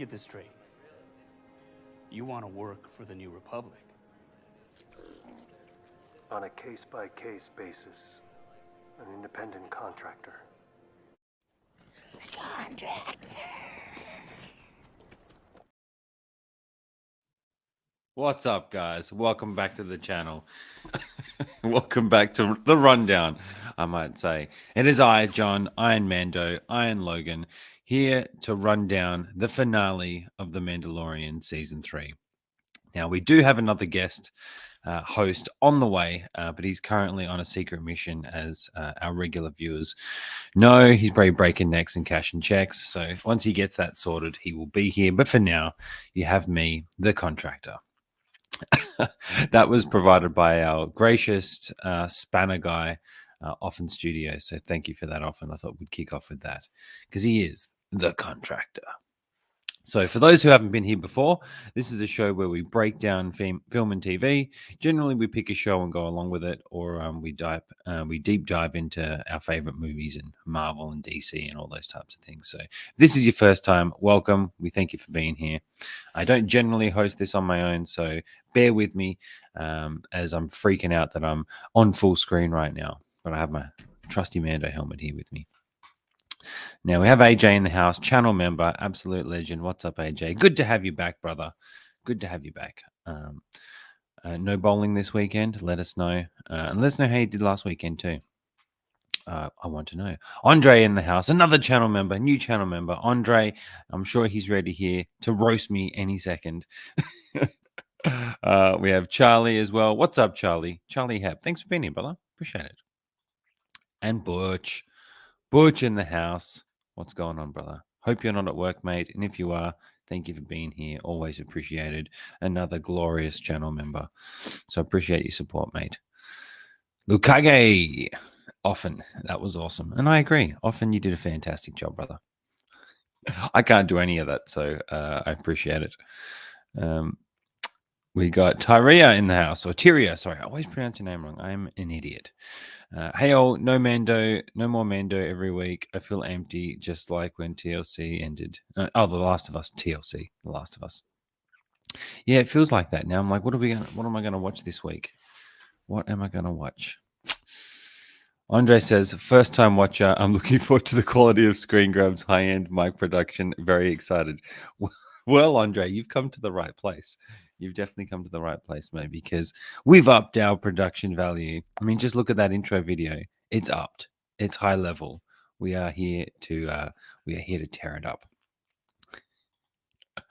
get this straight. You want to work for the New Republic? On a case-by-case basis. An independent contractor. What's up, guys? Welcome back to the channel. Welcome back to the Rundown, I might say. It is I, John, Iron Mando, Iron Logan, here to run down the finale of The Mandalorian Season 3. Now, we do have another guest host on the way, but he's currently on a secret mission, as our regular viewers know. He's probably breaking necks and cashing checks. So once he gets that sorted, he will be here. But for now, you have me, the contractor. That was provided by our gracious spanner guy, Offen Studio. So thank you for that, Offen. I thought we'd kick off with that because he is the contractor. So for those who haven't been here before, this is a show where we break down film and TV. Generally, we pick a show and go along with it, or we deep dive into our favorite movies and Marvel and DC and all those types of things. So if this is your first time, welcome. We thank you for being here. I don't generally host this on my own, so bear with me as I'm freaking out that I'm on full screen right now. But I have my trusty Mando helmet here with me. Now we have AJ in the house, channel member, absolute legend. What's up, AJ? Good to have you back, brother. Good to have you back. No bowling this weekend. Let us know. And let us know how you did last weekend too. I want to know. Andre in the house, another channel member, new channel member. Andre, I'm sure he's ready here to roast me any second. We have Charlie as well. What's up, Charlie? Charlie Hebb. Thanks for being here, brother. Appreciate it. And Butch. Butch in the house. What's going on, brother? Hope you're not at work, mate. And if you are, thank you for being here. Always appreciated. Another glorious channel member. So appreciate your support, mate. Lukage. Offen. That was awesome. And I agree. Offen, you did a fantastic job, brother. I can't do any of that, so I appreciate it. We got Tyria in the house, or Tyria. Sorry, I always pronounce your name wrong. I'm an idiot. Hey, all, no Mando, no more Mando every week. I feel empty, just like when TLC ended. The Last of Us, TLC, The Last of Us. Yeah, it feels like that now. I'm like, what am I gonna watch this week? What am I gonna watch? Andre says, first time watcher. I'm looking forward to the quality of screen grabs, high end mic production. Very excited. Well, Andre, you've come to the right place. You've definitely come to the right place, mate, because we've upped our production value. I mean, just look at that intro video. It's upped. It's high level. We are here to tear it up.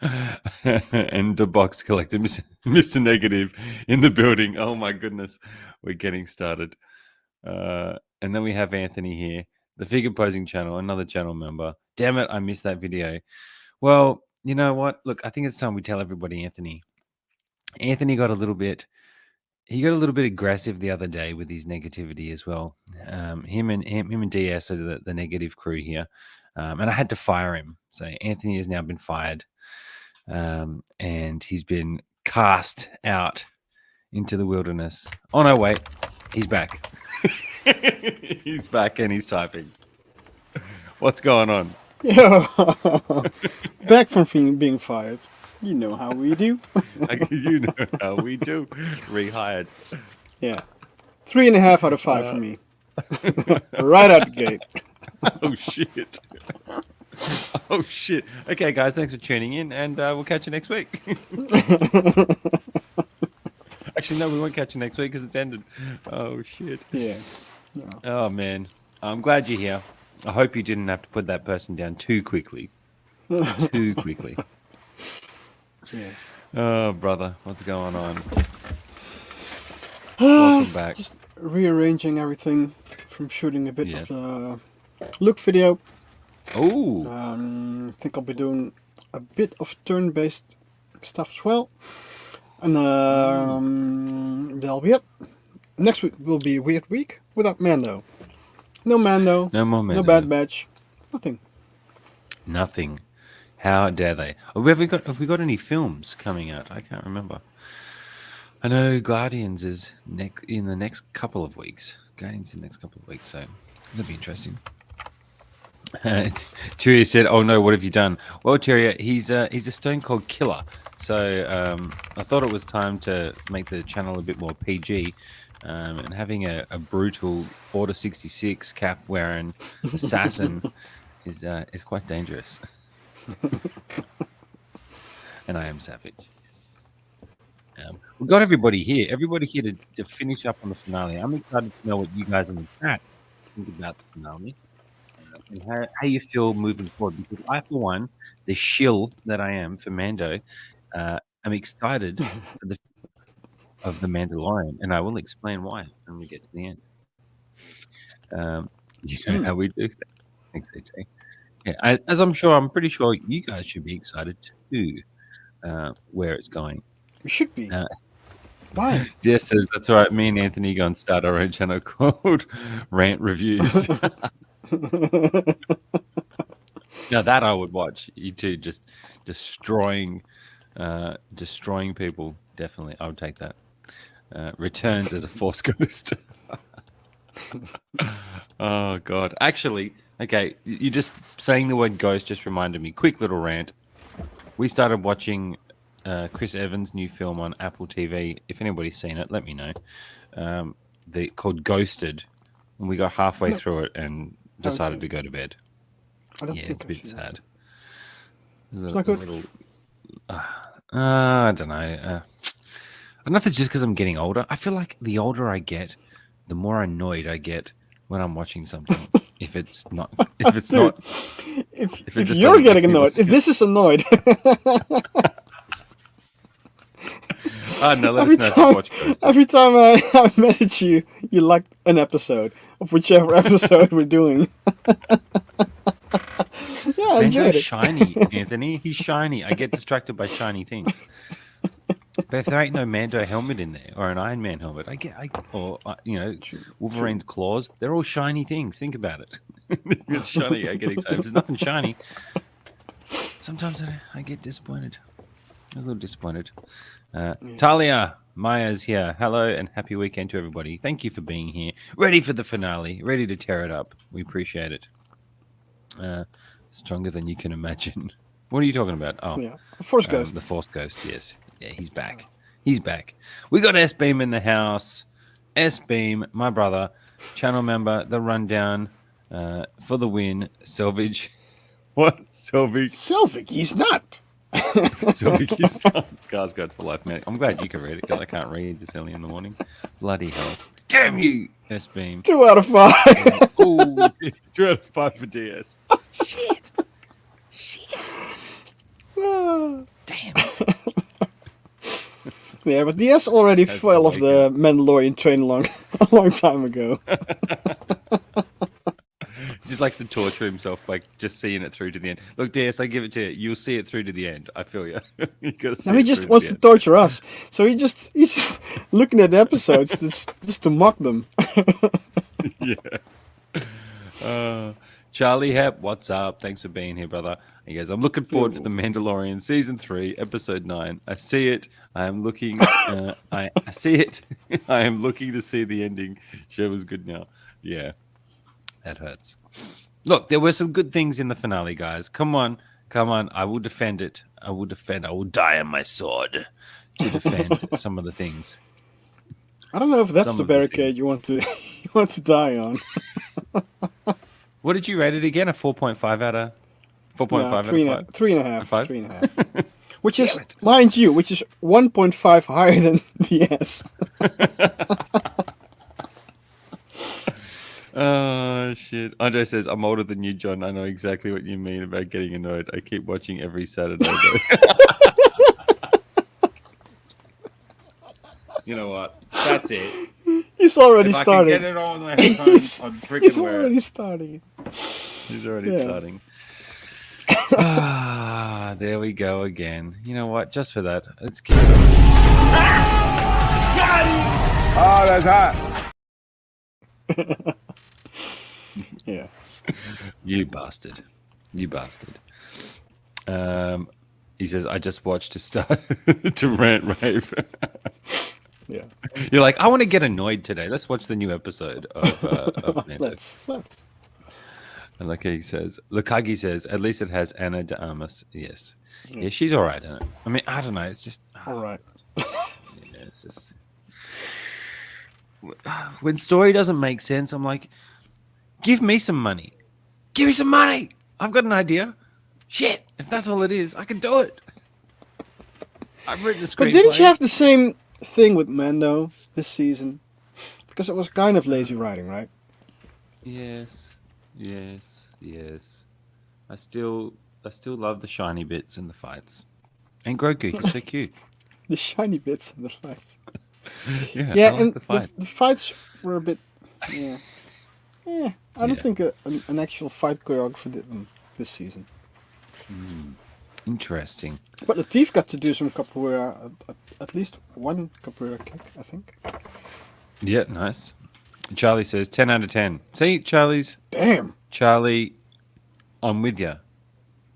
And the box collector, Mr. Negative, in the building. Oh my goodness, we're getting started. And then we have Anthony here, the figure posing channel, another channel member. Damn it, I missed that video. Well, you know what? Look, I think it's time we tell everybody Anthony got a little bit aggressive the other day with his negativity as well. Him and DS are the negative crew here. And I had to fire him. So Anthony has now been fired. And he's been cast out into the wilderness. Oh no, wait. He's back. He's back and he's typing. What's going on? Yeah, back from being fired. You know how we do. You know how we do. Rehired. Yeah. 3.5 out of 5 for me. Right out the gate. Oh, shit. Oh, shit. Okay, guys, thanks for tuning in, and we'll catch you next week. Actually, no, we won't catch you next week because it's ended. Oh, shit. Yeah. No. Oh, man. I'm glad you're here. I hope you didn't have to put that person down too quickly. Too quickly. Yeah. Oh, brother, what's going on? Welcome back. Just rearranging everything from shooting a bit of the look video. Oh. I think I'll be doing a bit of turn-based stuff as well. And that'll be it. Next week will be a weird week without Mando. No Mando. No more Mando. No Bad Batch. Nothing. Nothing. How dare they? Have we got any films coming out? I can't remember. I know Guardians is in the next couple of weeks. So it'll be interesting. Tyria said, "Oh no, what have you done?" Well, Tyria, he's a Stone Cold Killer. So I thought it was time to make the channel a bit more PG, and having a brutal Order 66 cap wearing assassin is quite dangerous. And I am savage. We've got everybody here. Everybody here to finish up on the finale. I'm excited to know what you guys in the chat think about the finale. And how you feel moving forward, because I, for one, the shill that I am for Mando, I'm excited for the of the Mandalorian, and I will explain why when we get to the end. You know how we do that. Thanks, AJ. Yeah, as I'm pretty sure you guys should be excited too, where it's going. We should be. Why? Jess says that's all right. Me and Anthony go and start our own channel called Rant Reviews. Now that I would watch. You two just destroying people. Definitely, I would take that. Returns as a Force ghost. Oh God! Actually, okay. You just saying the word ghost just reminded me. Quick little rant. We started watching Chris Evans' new film on Apple TV. If anybody's seen it, let me know. Called Ghosted, and we got halfway through it and decided to go to bed. I don't Yeah, think it's a bit sad. There's It's not good. little. I don't know. I don't know if it's just because I'm getting older. I feel like the older I get, the more annoyed I get when I'm watching something. If it's not, Dude, not, if it just you're doesn't getting make me annoyed, if this is annoyed, no, let us know if you watch Ghost. every time I message you, you like an episode of whichever episode we're doing. Yeah, I enjoyed Mando's it. shiny, Anthony. He's shiny. I get distracted by shiny things. But if there ain't no Mando helmet in there or an Iron Man helmet, Wolverine's claws, they're all shiny things. Think about it. If it's shiny, I get excited. If there's nothing shiny, sometimes I get disappointed. I was a little disappointed. Talia Maya's here. Hello and happy weekend to everybody. Thank you for being here. Ready for the finale. Ready to tear it up. We appreciate it. Stronger than you can imagine. What are you talking about? Oh, Yeah, Force Ghost. the Force Ghost. Yes. Yeah, he's back. He's back. We got S Beam in the house. S Beam, my brother, channel member, the Rundown, for the win. Selvage. What? Selvage? Selvig, he's not. Selvage is Skarsgård for life, man. I'm glad you can read it because I can't read this early in the morning. Bloody hell. Damn you, S Beam. 2 out of 5. Oh, 2 out of 5 for DS. Shit. Damn. Yeah, but DS already That's fell off the amazing. Mandalorian train a long time ago. He just likes to torture himself by just seeing it through to the end. Look, DS, I give it to you. You'll see it through to the end. I feel you. You gotta see Now he it just through wants the to torture us. So he's just looking at the episodes just to mock them. end. Yeah. Charlie Hep, what's up? Thanks for being here, brother. He goes, I'm looking forward to The Mandalorian Season 3, Episode 9. I see it. I am looking. I see it. I am looking to see the ending. Show was good now. Yeah. That hurts. Look, there were some good things in the finale, guys. Come on. I will defend it. I will die on my sword to defend some of the things. I don't know if that's Some the of the barricade you want to die on. What did you rate it again? A 4.5 out of 4.5 No, out of 5? 3.5. Five? 3.5. Which is, Damn it. mind you, which is 1.5 higher than DS. Oh, shit. Andre says, I'm older than you, John. I know exactly what you mean about getting annoyed. I keep watching every Saturday, though. You know what? That's it. He's already If I can starting. get it on my headphones, I'd He's freaking wear already it. starting. He's already Yeah. starting. There we go again. You know what? Just for that, let's keep it on. Oh, that's hot. Yeah. You bastard. He says, I just watched to start to rant rave. Yeah. You're like, I want to get annoyed today. Let's watch the new episode of Mando. Let's. And Lukagi says, at least it has Anna de Armas. Yes. Yeah, she's all right in it. I mean, I don't know. It's just. All right. Yeah, it's just. When story doesn't make sense, I'm like, give me some money. Give me some money. I've got an idea. Shit. If that's all it is, I can do it. I've written a screenplay. But didn't you have the same thing with Mando this season? Because it was kind of lazy writing, right? Yes. I still love the shiny bits and the fights. And Grogu, he's so cute. The shiny bits in the fights. Yeah, I like and the fight. the fights were a bit. Yeah. I don't think an actual fight choreographer did them this season. Interesting. But Latif got to do some capoeira, at least one capoeira kick, I think. Yeah, nice. Charlie says 10 out of 10. See, Charlie, I'm with you.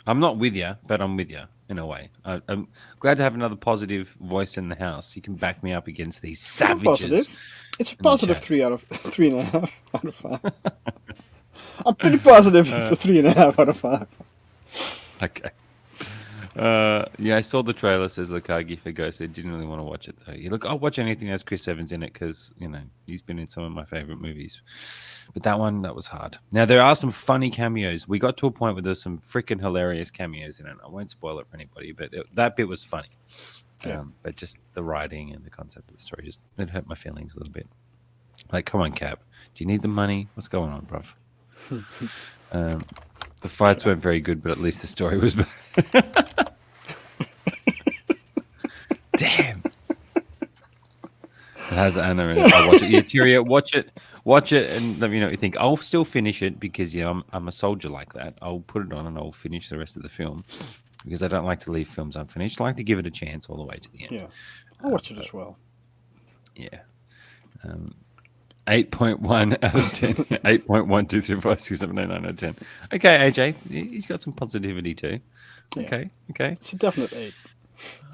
I'm not with you, but I'm with you in a way. I'm glad to have another positive voice in the house. You can back me up against these savages. Positive. It's a positive 3.5 out of 5. I'm pretty positive it's a 3.5 out of 5. Okay. Yeah, I saw the trailer, says Lukagi for Ghost. I didn't really want to watch it, though. Look, I'll watch anything that has Chris Evans in it because, he's been in some of my favorite movies. But that was hard. Now, there are some funny cameos. We got to a point where there's some freaking hilarious cameos in it. I won't spoil it for anybody, but that bit was funny. Yeah. But just the writing and the concept of the story, it hurt my feelings a little bit. Like, come on, Cap. Do you need the money? What's going on, bruv? The fights weren't very good, but at least the story was better. Damn. It has Anna in it. I'll watch it. Yeah, Tyria, watch it, and let me know what you think. I'll still finish it because I'm a soldier like that. I'll put it on and I'll finish the rest of the film because I don't like to leave films unfinished. I like to give it a chance all the way to the end. Yeah, I'll watch it as well. Yeah. 8.1 out of 10. 8.1, 2, 3, 4, 6, 7, 8, 9 out of 10. Okay, AJ. He's got some positivity too. Yeah. Okay. It's a definite 8.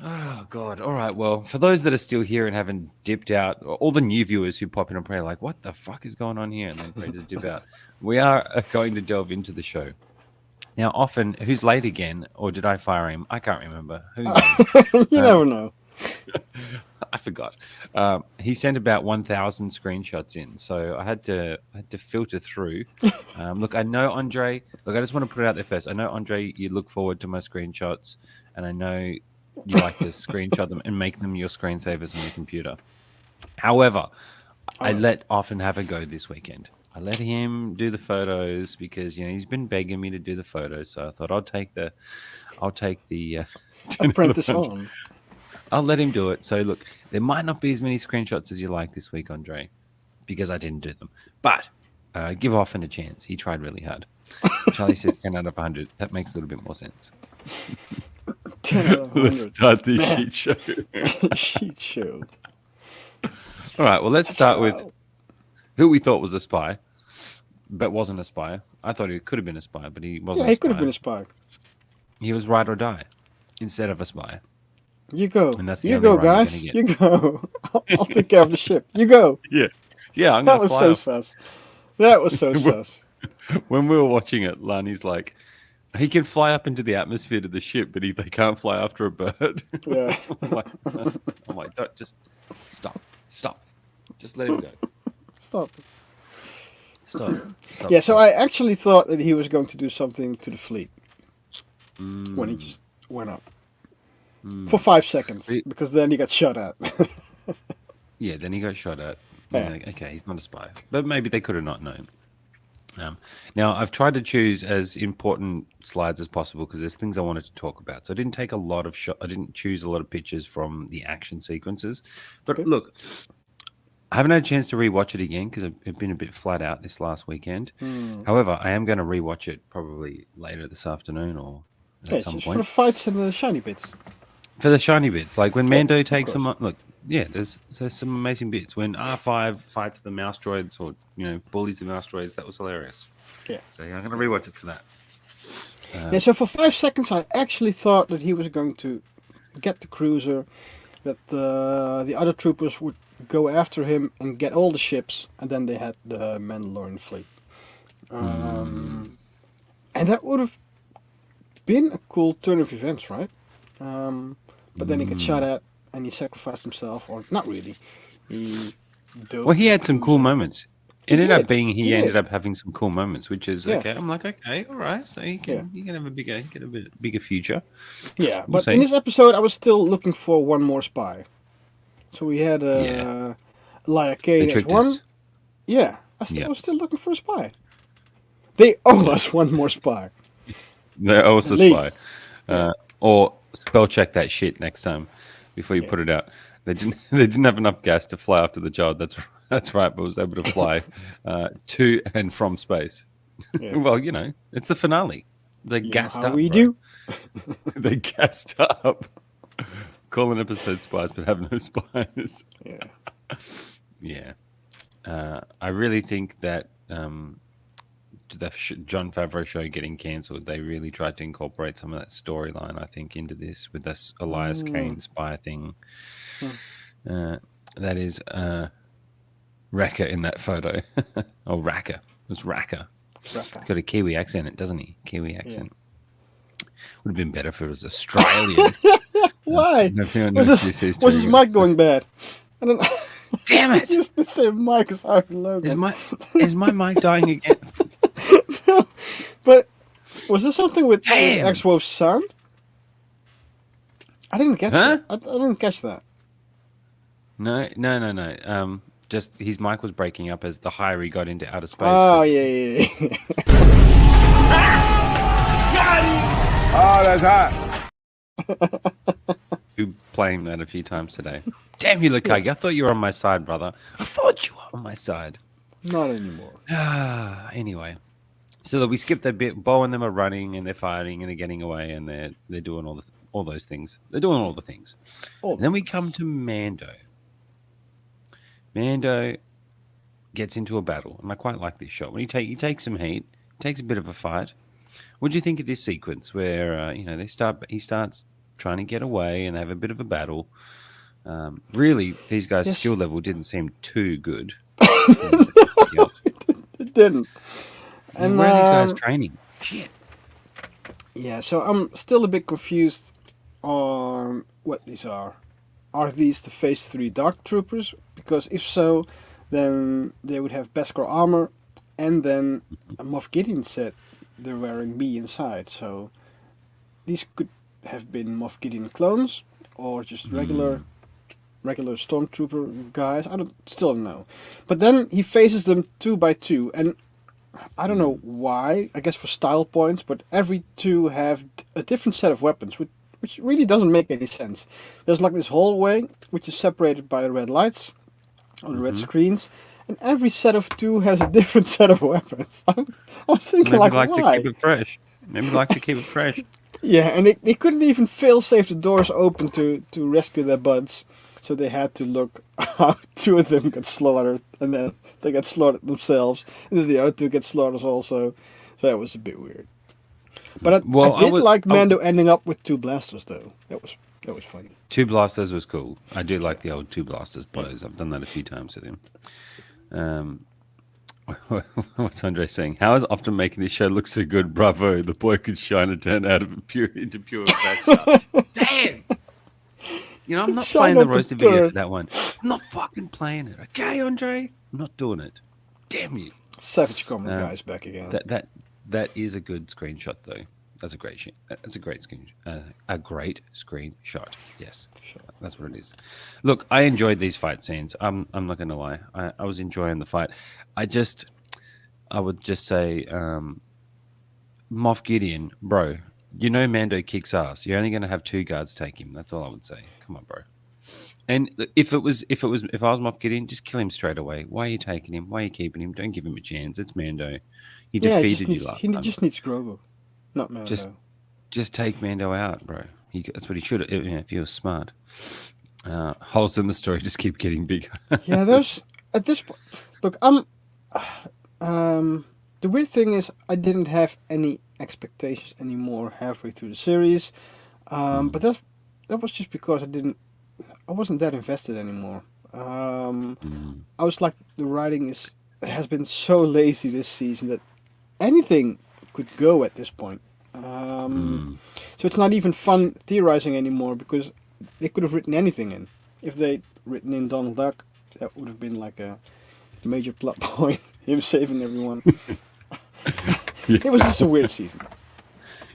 Oh, God. All right. Well, for those that are still here and haven't dipped out, all the new viewers who pop in and pray like, what the fuck is going on here? And then pray to dip out. We are going to delve into the show. Now, often, who's late again? Or did I fire him? I can't remember. Who knows? You never know. I forgot. He sent about 1,000 screenshots in, so I had to filter through. Look, I know Andre. Look, I just want to put it out there first. I know Andre. You look forward to my screenshots, and I know you like to screenshot them and make them your screensavers on your computer. However, I let often have a go this weekend. I let him do the photos because he's been begging me to do the photos. So I thought I'll take the apprentice on. I'll let him do it. So look, there might not be as many screenshots as you like this week, Andre, because I didn't do them. But give Offen a chance. He tried really hard. Charlie says 10 out of 100. That makes a little bit more sense. 10 out of 100. Let's start the sheet show. Sheet show. All right. Well, let's start with who we thought was a spy, but wasn't a spy. I thought he could have been a spy, but he wasn't. Yeah, he could have been a spy. He was ride or die instead of a spy. You go. And that's the you only go, run you're guys. gonna get. You go. I'll take care of the ship. You go. Yeah. I'm That gonna was fly so off. sus. That was so sus. When we were watching it, Lani's like, he can fly up into the atmosphere to the ship, but they can't fly after a bird. Yeah. I'm like, don't, just stop. Just let him go. Stop. Stop. Yeah, so I actually thought that he was going to do something to the fleet when he just went up. For 5 seconds, because then he got shot at. Yeah, then he got shot at. Yeah. Like, okay, he's not a spy. But maybe they could have not known. Now, I've tried to choose as important slides as possible because there's things I wanted to talk about. So I didn't take a lot of I didn't choose a lot of pictures from the action sequences. But look, I haven't had a chance to rewatch it again because I've been a bit flat out this last weekend. However, I am going to rewatch it probably later this afternoon or at some just point. for the fights and the shiny bits. For the shiny bits, like when Mando takes course. them up. Look, yeah, there's some amazing bits. When R5 fights the mouse droids or bullies the mouse droids, that was hilarious. Yeah. So I'm going to rewatch it for that. Yeah, so for 5 seconds I actually thought that he was going to get the cruiser, that the other troopers would go after him and get all the ships, and then they had the Mandalorian fleet. And that would have been a cool turn of events, right? But then he got shot at, and he sacrificed himself, or not really. He dove Well, he the had some cool cruiser. moments. He It ended up did. being He ended did. up having some cool moments, which is Yeah. okay. I'm like, okay, all right. So he Yeah. can have a bigger future. Yeah, We'll but in see. this episode, I was still looking for one more spy. So we had Yeah. Elia They Kane as tricked one. us. Yeah, Yeah. I was still looking for a spy. They owe Yeah. us one more spy. They owe us At a spy. least. Yeah. Or spell check that shit next time before you Yeah. put it out. They didn't have enough gas to fly after the child. That's right, but was able to fly to and from space. Yeah. Well, it's the finale. They You know gassed how up. we bro. do. They gassed up. Call an episode spies, but have no spies. Yeah. Yeah. I really think that the John Favreau show getting cancelled, they really tried to incorporate some of that storyline, I think, into this with this Elias Kane spy thing. That is Raka in that photo. Oh, Raka. It's Raka. Raka. Got a Kiwi accent, it doesn't he? Kiwi accent. Would have been better if it was Australian. Why? Nothing on Was this his mic going bad? I don't. Damn it! Just the same mic as our logo. Is my mic dying again? But was there something with Damn. X-Wolf's sound? I didn't catch Huh? that. I didn't catch that. No. Just his mic was breaking up as the higher he got into outer space. Oh 'cause yeah. Oh, that's hot. you playing that a few times today. Damn you, Lukagi. I thought you were on my side, brother. I thought you were on my side. Not anymore. Anyway. So that we skipped that bit. Bo and them are running and they're fighting and they're getting away and they're doing all those things. They're doing all the things. And then we come to Mando. Mando gets into a battle, and I quite like this shot. When he takes some heat, takes a bit of a fight. What do you think of this sequence where he starts trying to get away and they have a bit of a battle? Really, these guys' Yes. skill level didn't seem too good. It didn't. And where are these guys training? Shit. yeah, so I'm still a bit confused on what these are. Are these the Phase 3 Dark Troopers? Because if so, then they would have Beskar armor, and then Moff Gideon said they're wearing me inside, so these could have been Moff Gideon clones, or just regular stormtrooper guys. I still don't know. But then he faces them 2 by 2, and I don't know why. I guess for style points, but every two have a different set of weapons, which really doesn't make any sense. There's like this hallway, which is separated by the red lights, or the red screens, and every set of two has a different set of weapons. I was thinking, Maybe like like why? to keep it fresh. Maybe like to keep it fresh. Yeah, and they couldn't even fail-safe the doors open to rescue their buds. So they had to look how 2 of them got slaughtered, and then they got slaughtered themselves, and then the other 2 get slaughtered also. So that was a bit weird. But I did like Mando ending up with 2 blasters, though. That was funny. 2 blasters was cool. I do like the old 2 blasters blows. I've done that a few times with him. What's Andre saying? How is often making this show look so good? Bravo! The boy could shine a turn out of into pure bastard. Damn. I'm not Shine playing the up the roasted video turd. for that one. I'm not fucking playing it. Okay, Andre? I'm not doing it. Damn you. Savage comment guys back again. That is a good screenshot though. That's a great shot. That's a great screenshot. Yes, that's what it is. Look, I enjoyed these fight scenes. I'm not going to lie. I was enjoying the fight. I would just say, Moff Gideon, bro. Mando kicks ass. You're only going to have 2 guards take him. That's all I would say. Come on, bro. And if I was Moff Gideon, just kill him straight away. Why are you taking him? Why are you keeping him? Don't give him a chance. It's Mando. He defeated you last he time. just needs Grogu, not Mando. Just take Mando out, bro. That's what he should have, if he was smart. Holes in the story just keep getting bigger. Yeah, there's at this point. Look, the weird thing is I didn't have any expectations anymore halfway through the series, but that was just because I wasn't that invested anymore. I was like, the writing has been so lazy this season that anything could go at this point. So it's not even fun theorizing anymore because they could have written anything in. If they'd written in Donald Duck, that would have been like a major plot point. Him saving everyone. It was just a weird season.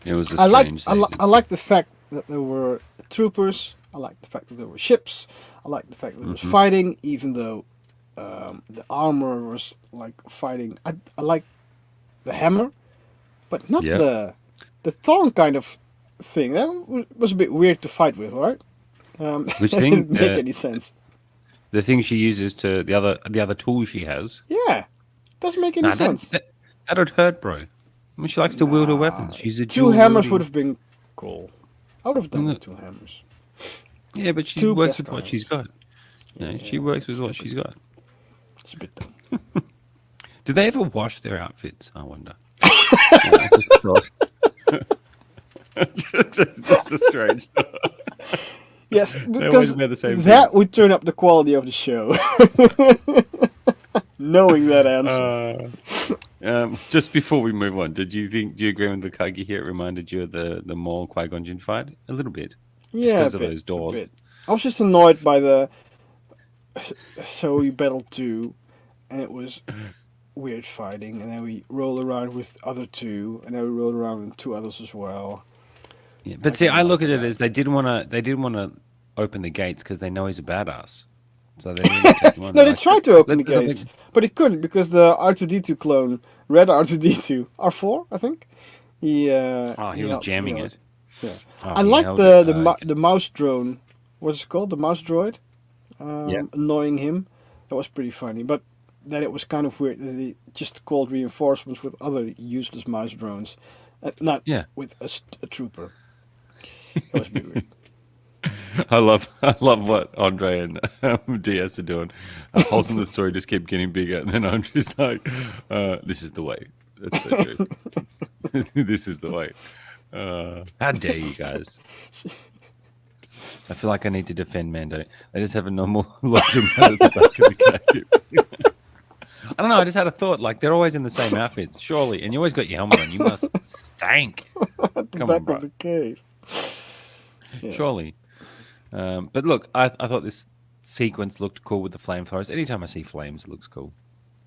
It was a strange season. I like the fact that there were troopers. I like the fact that there were ships. I like the fact that there was fighting, even though the armor was like fighting. I like the hammer, but not the thorn kind of thing. That was a bit weird to fight with, right? Which it thing? didn't make any sense. The thing she uses to the other tool she has. Yeah, doesn't make any sense. That'd hurt, bro. I mean, she likes to wield her weapons. She's a two hammers would have been cool. I would have done with 2 hammers. Yeah, but she works with what she's got. She works with what she's got. It's a bit dumb. Do they ever wash their outfits? I wonder. Just a strange thought. Yes, because always wear the same that things. would turn up the quality of the show. Knowing that answer. Just before we move on, do you agree with the Kagi here? It reminded you of the Maul Qui-Gon Jinn fight? A little bit. Yeah, because of those doors. I was just annoyed by the so we battled 2 and it was weird fighting, and then we roll around with other 2, and then we roll around with 2 others as well. Yeah, but see, I look at it as they didn't want to open the gates because they know he's a badass. So they didn't take him on. No, they tried to open the gates, but it couldn't because the R2D2 clone, Red R2D2, R4, I think. He was jamming it. Yeah. Oh, I like the mouse drone. What's it called? The mouse droid. Annoying him. That was pretty funny. But then it was kind of weird that he just called reinforcements with other useless mouse drones, not with a trooper. That was a bit weird. I love what Andre and DS are doing. Holes in the story just keep getting bigger, and then Andre's like, "This is the way." That's so true. This is the way. How dare you guys? I feel like I need to defend Mando. They just have a normal laundromat at the back of the cave. I don't know. I just had a thought. Like, they're always in the same outfits, surely, and you always got your helmet on. You must stank. Come on, bro. Of the cave. Yeah. Surely. But look, I thought this sequence looked cool with the flamethrowers. Anytime I see flames, it looks cool.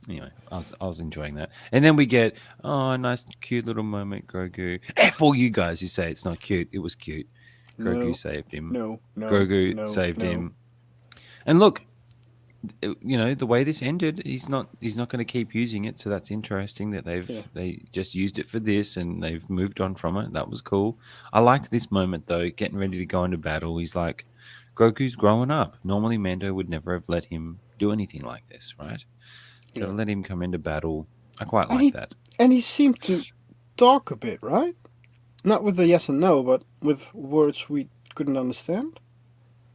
Anyway, I was enjoying that. And then we get, a nice, cute little moment, Grogu. F all you guys who say it's not cute. It was cute. Grogu saved him. No. Grogu saved him. And look, the way this ended, he's not going to keep using it. So that's interesting that they just used it for this and they've moved on from it. That was cool. I liked this moment though, getting ready to go into battle. He's like, Grogu's growing up. Normally, Mando would never have let him do anything like this, right? So let him come into battle. I quite like that. And he seemed to talk a bit, right? Not with the yes and no, but with words we couldn't understand.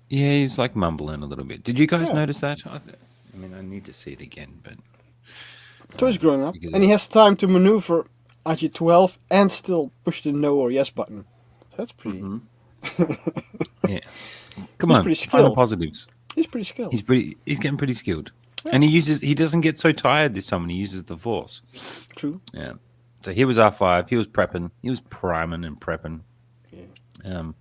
Yeah, he's like mumbling a little bit. Did you guys notice that? I mean, I need to see it again, but... So he's growing up, and he has time to maneuver IG-12 and still push the no or yes button. That's pretty... Yeah. Come on, find the positives. He's pretty skilled. He's getting pretty skilled. Yeah. And he doesn't get so tired this time when he uses the Force. True. Yeah. So he was R5. He was prepping. He was priming and prepping. Yeah.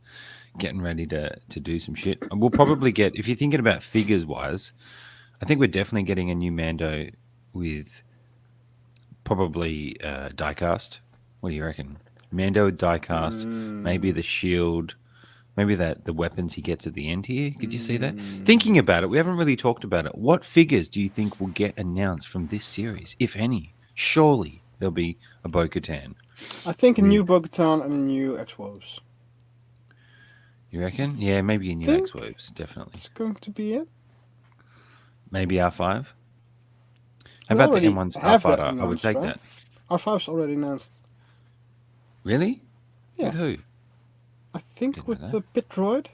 Getting ready to do some shit. And we'll probably get, if you're thinking about figures wise, I think we're definitely getting a new Mando with probably diecast. What do you reckon? Mando diecast, maybe the shield, maybe the weapons he gets at the end here. Did you see that? Thinking about it, we haven't really talked about it. What figures do you think will get announced from this series, if any? Surely there'll be a Bo-Katan. I think a new Bo-Katan and a new X-Wolves. You reckon? Yeah, maybe a new X-Wolves, definitely. It's going to be it. Maybe R5? How about the M1 Starfighter? I would take that. R5's already announced. Really? Yeah. With who? I think with the pit droid.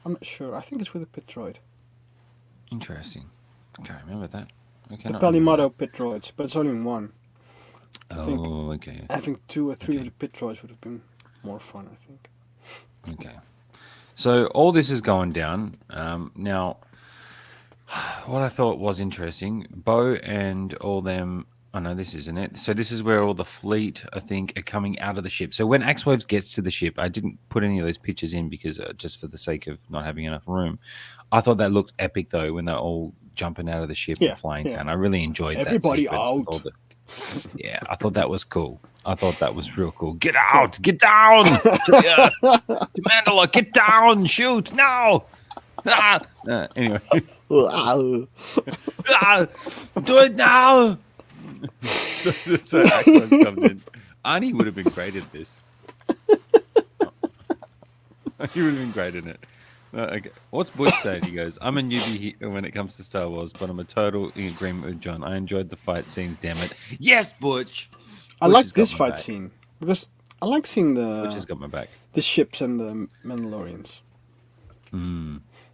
I'm not sure. I think it's with the pit droid. Interesting. I can't remember that. The Palimado pit droids, but it's only one. Okay. I think 2 or 3 of the pit droids would have been more fun, I think. Okay. So all this is going down. Now, what I thought was interesting, Bo and all them Oh no, this isn't it. So this is where all the fleet, I think, are coming out of the ship. So when Axewaves gets to the ship, I didn't put any of those pictures in because just for the sake of not having enough room. I thought that looked epic though when they're all jumping out of the ship Yeah, and flying yeah. down. I really enjoyed Everybody that sequence with out. all the. Yeah, I thought that was cool. I thought that was real cool. Get out! Get down! To the earth! To Mandalore! Get down! Shoot now! Ah! Anyway, ah! Do it now! so Axel comes in. Arnie would have been great at this. He would have been great in it. Okay. What's Butch saying? He goes, I'm a newbie when it comes to Star Wars, but I'm a total in agreement with John. I enjoyed the fight scenes, damn it. Yes, Butch! I Butch like has got this my fight back. scene because I like seeing Butch has the got my back. ships and the Mandalorians.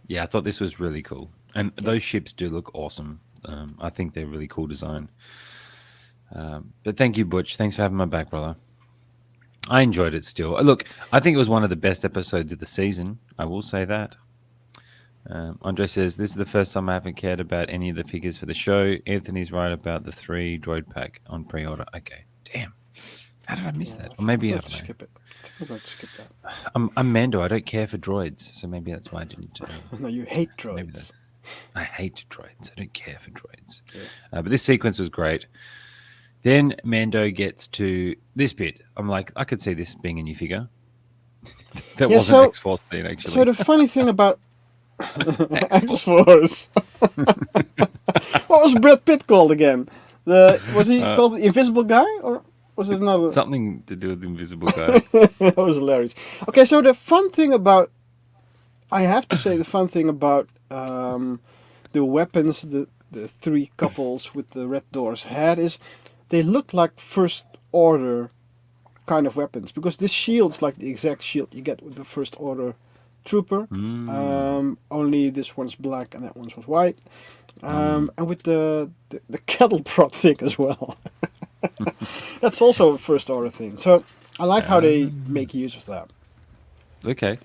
Yeah, I thought this was really cool. And those ships do look awesome. I think they're really cool design. But thank you, Butch. Thanks for having my back, brother. I enjoyed it still. Look, I think it was one of the best episodes of the season. I will say that. Andre says, this is the first time I haven't cared about any of the figures for the show. Anthony's right about the 3 droid pack on pre-order. Okay. Damn. How did I miss that? Or maybe I I'm going to don't know. skip it. I think I'm going to skip that. I'm Mando. I don't care for droids. So maybe that's why I didn't. No, you hate Maybe droids. I hate droids. I don't care for droids. But this sequence was great. Then Mando gets to this bit. I'm like, I could see this being a new figure. That Yeah, wasn't so- X-14, actually. So the funny thing about X-Force. What was Brad Pitt called again? Was he called the Invisible Guy, or was it another? Something to do with the invisible guy. That was hilarious. Okay, so the fun thing about, I have to say, the fun thing about the weapons the 3 couples with the red doors had is they look like First Order kind of weapons, because this shield is like the exact shield you get with the First Order trooper. Only this one's black and that one's was white. And with the cattle prod thing as well. That's also a First Order thing. So I like how they make use of that. Okay.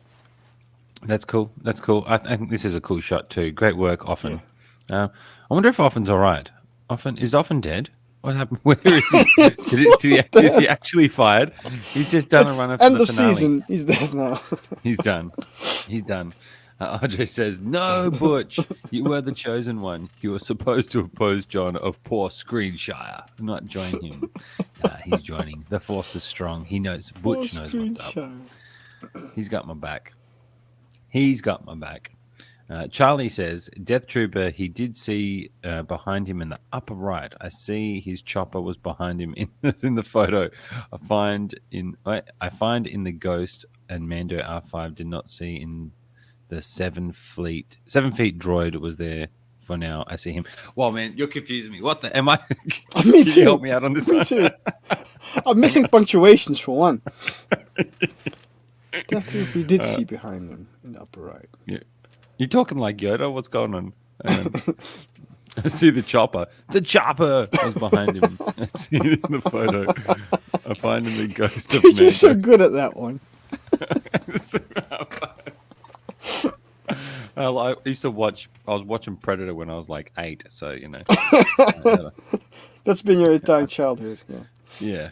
That's cool. That's cool. I think this is a cool shot too. Great work, Offen. I wonder if Offen's all right. Is Offen dead? What happened? Where is he? Is he actually fired? He's just done a run for End the of finale. season. He's dead now. He's done. He's done. Audrey says, no, Butch, you were the chosen one. You were supposed to oppose John of poor Screenshire, not join him. He's joining. The force is strong. He knows. Butch knows what's up. He's got my back. He's got my back. Charlie says, Death Trooper, he did see behind him in the upper right. I see his chopper was behind him in the photo. I find in the Ghost and Mando R5 did not see in the 7 feet droid was there for now. I see him. Well, man, you're confusing me. What the am I? Me Can too. you help me out on this Me one? too. I'm missing punctuations for one. Death Trooper we did see behind him in the upper right. Yeah. You're talking like Yoda? What's going on? I see the chopper. The chopper was behind him. I see it in the photo. I find him the Ghost of Dude, you're Mando. so good at that one. I used to watch. I was watching Predator when I was like 8, so you know. That's been your entire childhood. Yeah.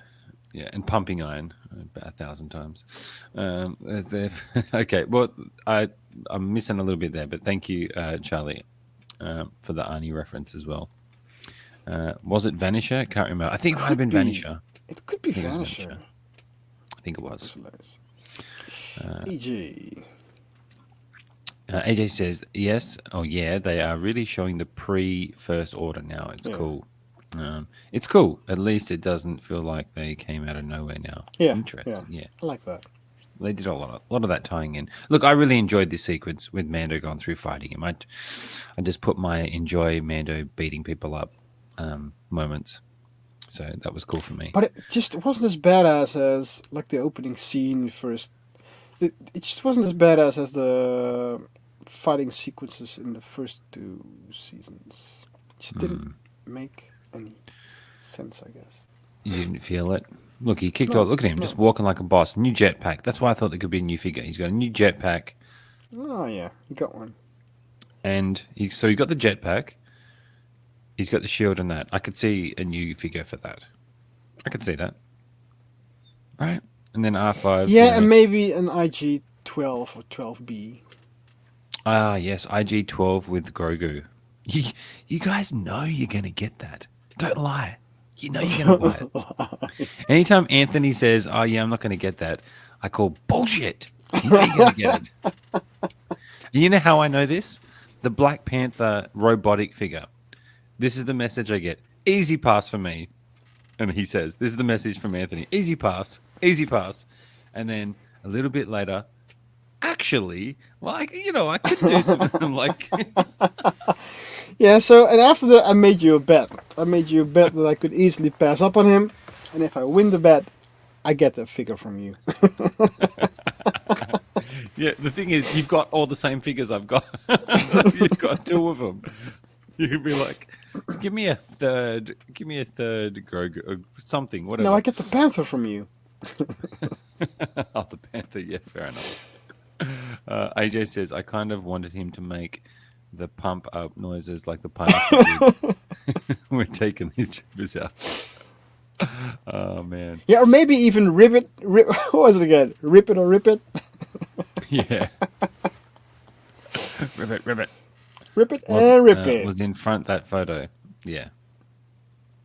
Yeah, and Pumping Iron about 1,000 times. Okay, well, I'm missing a little bit there, but thank you, Charlie, for the Arnie reference as well. Was it Vanisher? Can't remember. I think it might have been Vanisher. It could be I think it was Vanisher. I think it was. EJ. AJ says, yes, oh yeah, they are really showing the pre-First Order now. It's cool. It's cool. At least it doesn't feel like they came out of nowhere now. Yeah. Interesting. Yeah. I like that. They did a lot of that tying in. Look, I really enjoyed this sequence with Mando going through fighting him. I just put my enjoy Mando beating people up moments. So that was cool for me. But it just wasn't as badass as like the opening scene first. It just wasn't as badass as the fighting sequences in the first 2 seasons. It just didn't make any sense, I guess. You didn't feel it? Look, he kicked off. Look at him, just walking like a boss. New jetpack. That's why I thought there could be a new figure. He's got a new jetpack. Oh, yeah. He got one. And so he got the jetpack. He's got the shield and that. I could see a new figure for that. I could see that. Right? And then R5. Yeah, you know. and maybe an IG-12 or 12B. Ah, yes, IG-12 with Grogu. You guys know you're going to get that. Don't lie. You know you're going to buy it. Anytime Anthony says, oh, yeah, I'm not going to get that, I call bullshit. You know you're going to get it. And you know how I know this? The Black Panther robotic figure. This is the message I get. Easy pass for me. And he says, this is the message from Anthony. Easy pass. Easy pass. And then a little bit later, actually, like, you know, I could do something like... Yeah, so, and after that, I made you a bet. I made you a bet that I could easily pass up on him. And if I win the bet, I get that figure from you. Yeah, the thing is, you've got all the same figures I've got. You've got two of them. You could be like, give me a third Grogu, or something, whatever. No, I get the Panther from you. Oh, the Panther, yeah, fair enough. AJ says, I kind of wanted him to make the pump up noises like the Punisher did. We're taking these troopers out. Oh, man. Yeah, or maybe even rip it. What was it again? Rip it or rip it? Yeah. Rip it, rip it. Rip it and rip it. Was in front that photo. Yeah.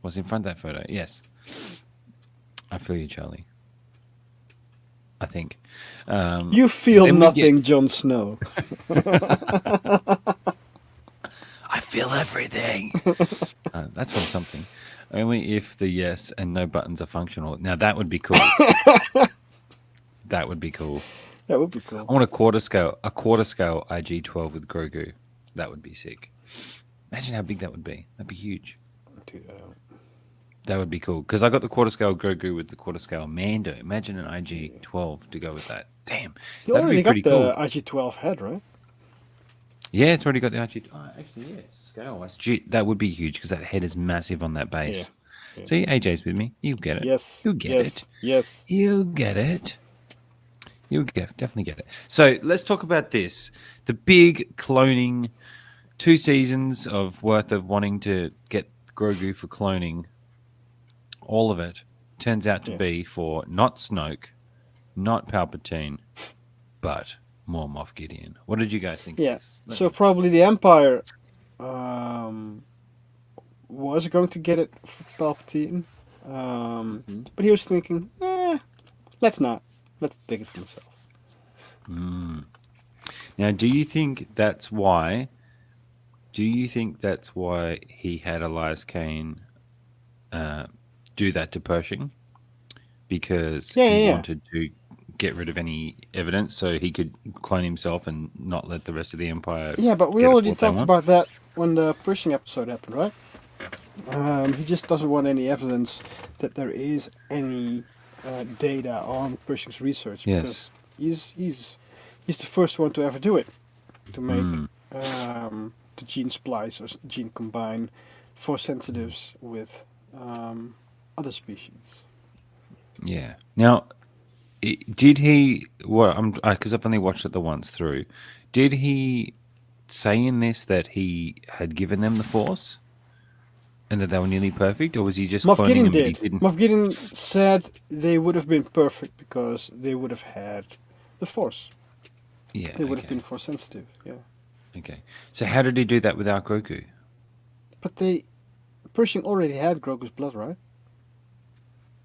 Was in front that photo. Yes. I feel you, Charlie. I think. You feel then we nothing, get- Jon Snow. I feel everything. That's from something. Only if the yes and no buttons are functional. Now that would be cool. That would be cool. That would be cool. I want a quarter scale IG-12 with Grogu. That would be sick. Imagine how big that would be. That'd be huge. Dude, That would be cool. Because I got the quarter scale Grogu with the quarter scale Mando. Imagine an IG-12 to go with that. Damn. you That'd already be got pretty the cool. IG-12 head, right? Yeah, it's already got the IG. Oh, actually, yeah, scale wise. Gee, that would be huge because that head is massive on that base. Yeah. See, AJ's with me. You get it. Yes. You get yes. it. Yes. You get it. You definitely get it. So let's talk about this. The big cloning, 2 seasons of worth of wanting to get Grogu for cloning. All of it turns out to be for not Snoke, not Palpatine, but more Moff Gideon. What did you guys think? Yeah. Of this? So probably the Empire was going to get it for Palpatine. But he was thinking, let's not. Let's take it for himself. Now, do you think that's why? Do you think that's why he had Elias Kane do that to Pershing? Because he wanted to get rid of any evidence so he could clone himself and not let the rest of the Empire. Yeah, but we get already what they talked want? about that when the Pershing episode happened, right? He just doesn't want any evidence that there is any data on Pershing's research. Yes. Because he's the first one to ever do it. To make the gene splice or gene combine force sensitives with other species. Yeah. Now, did he? Well, because I've only watched it the once through. Did he say in this that he had given them the Force, and that they were nearly perfect, or was he just Moff cloning Gideon them? But he did. didn't? Moff Gideon said they would have been perfect because they would have had the Force. Yeah. They would have been force sensitive. Yeah. Okay. So how did he do that without Grogu? But Pershing already had Grogu's blood, right?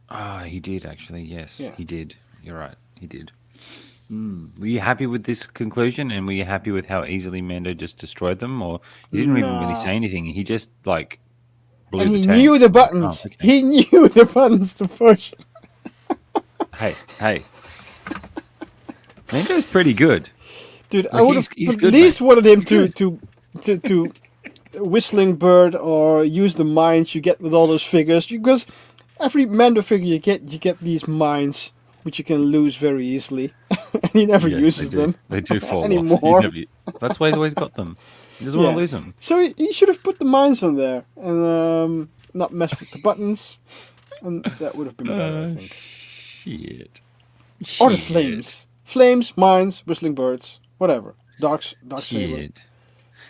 Ah, he did actually. Yes, Yeah. he did. You're right. He did. Were you happy with this conclusion, and were you happy with how easily Mando just destroyed them, or he didn't even really say anything? He just like blew And the he tank. knew the buttons. Oh, okay. He knew the buttons to push. Hey. Mando's pretty good. Dude, Like, I would have he's at good, least mate. wanted him to whistling bird or use the mines you get with all those figures, because every Mando figure you get these mines which you can lose very easily, and he never Yes, uses they do. them. They do fall anymore. off. That's why he's always got them. He doesn't want to lose them. So he should have put the mines on there and not mess with the buttons, and that would have been better, I think. Shit. Or the flames, mines, whistling birds, whatever. Dark saber. Shit.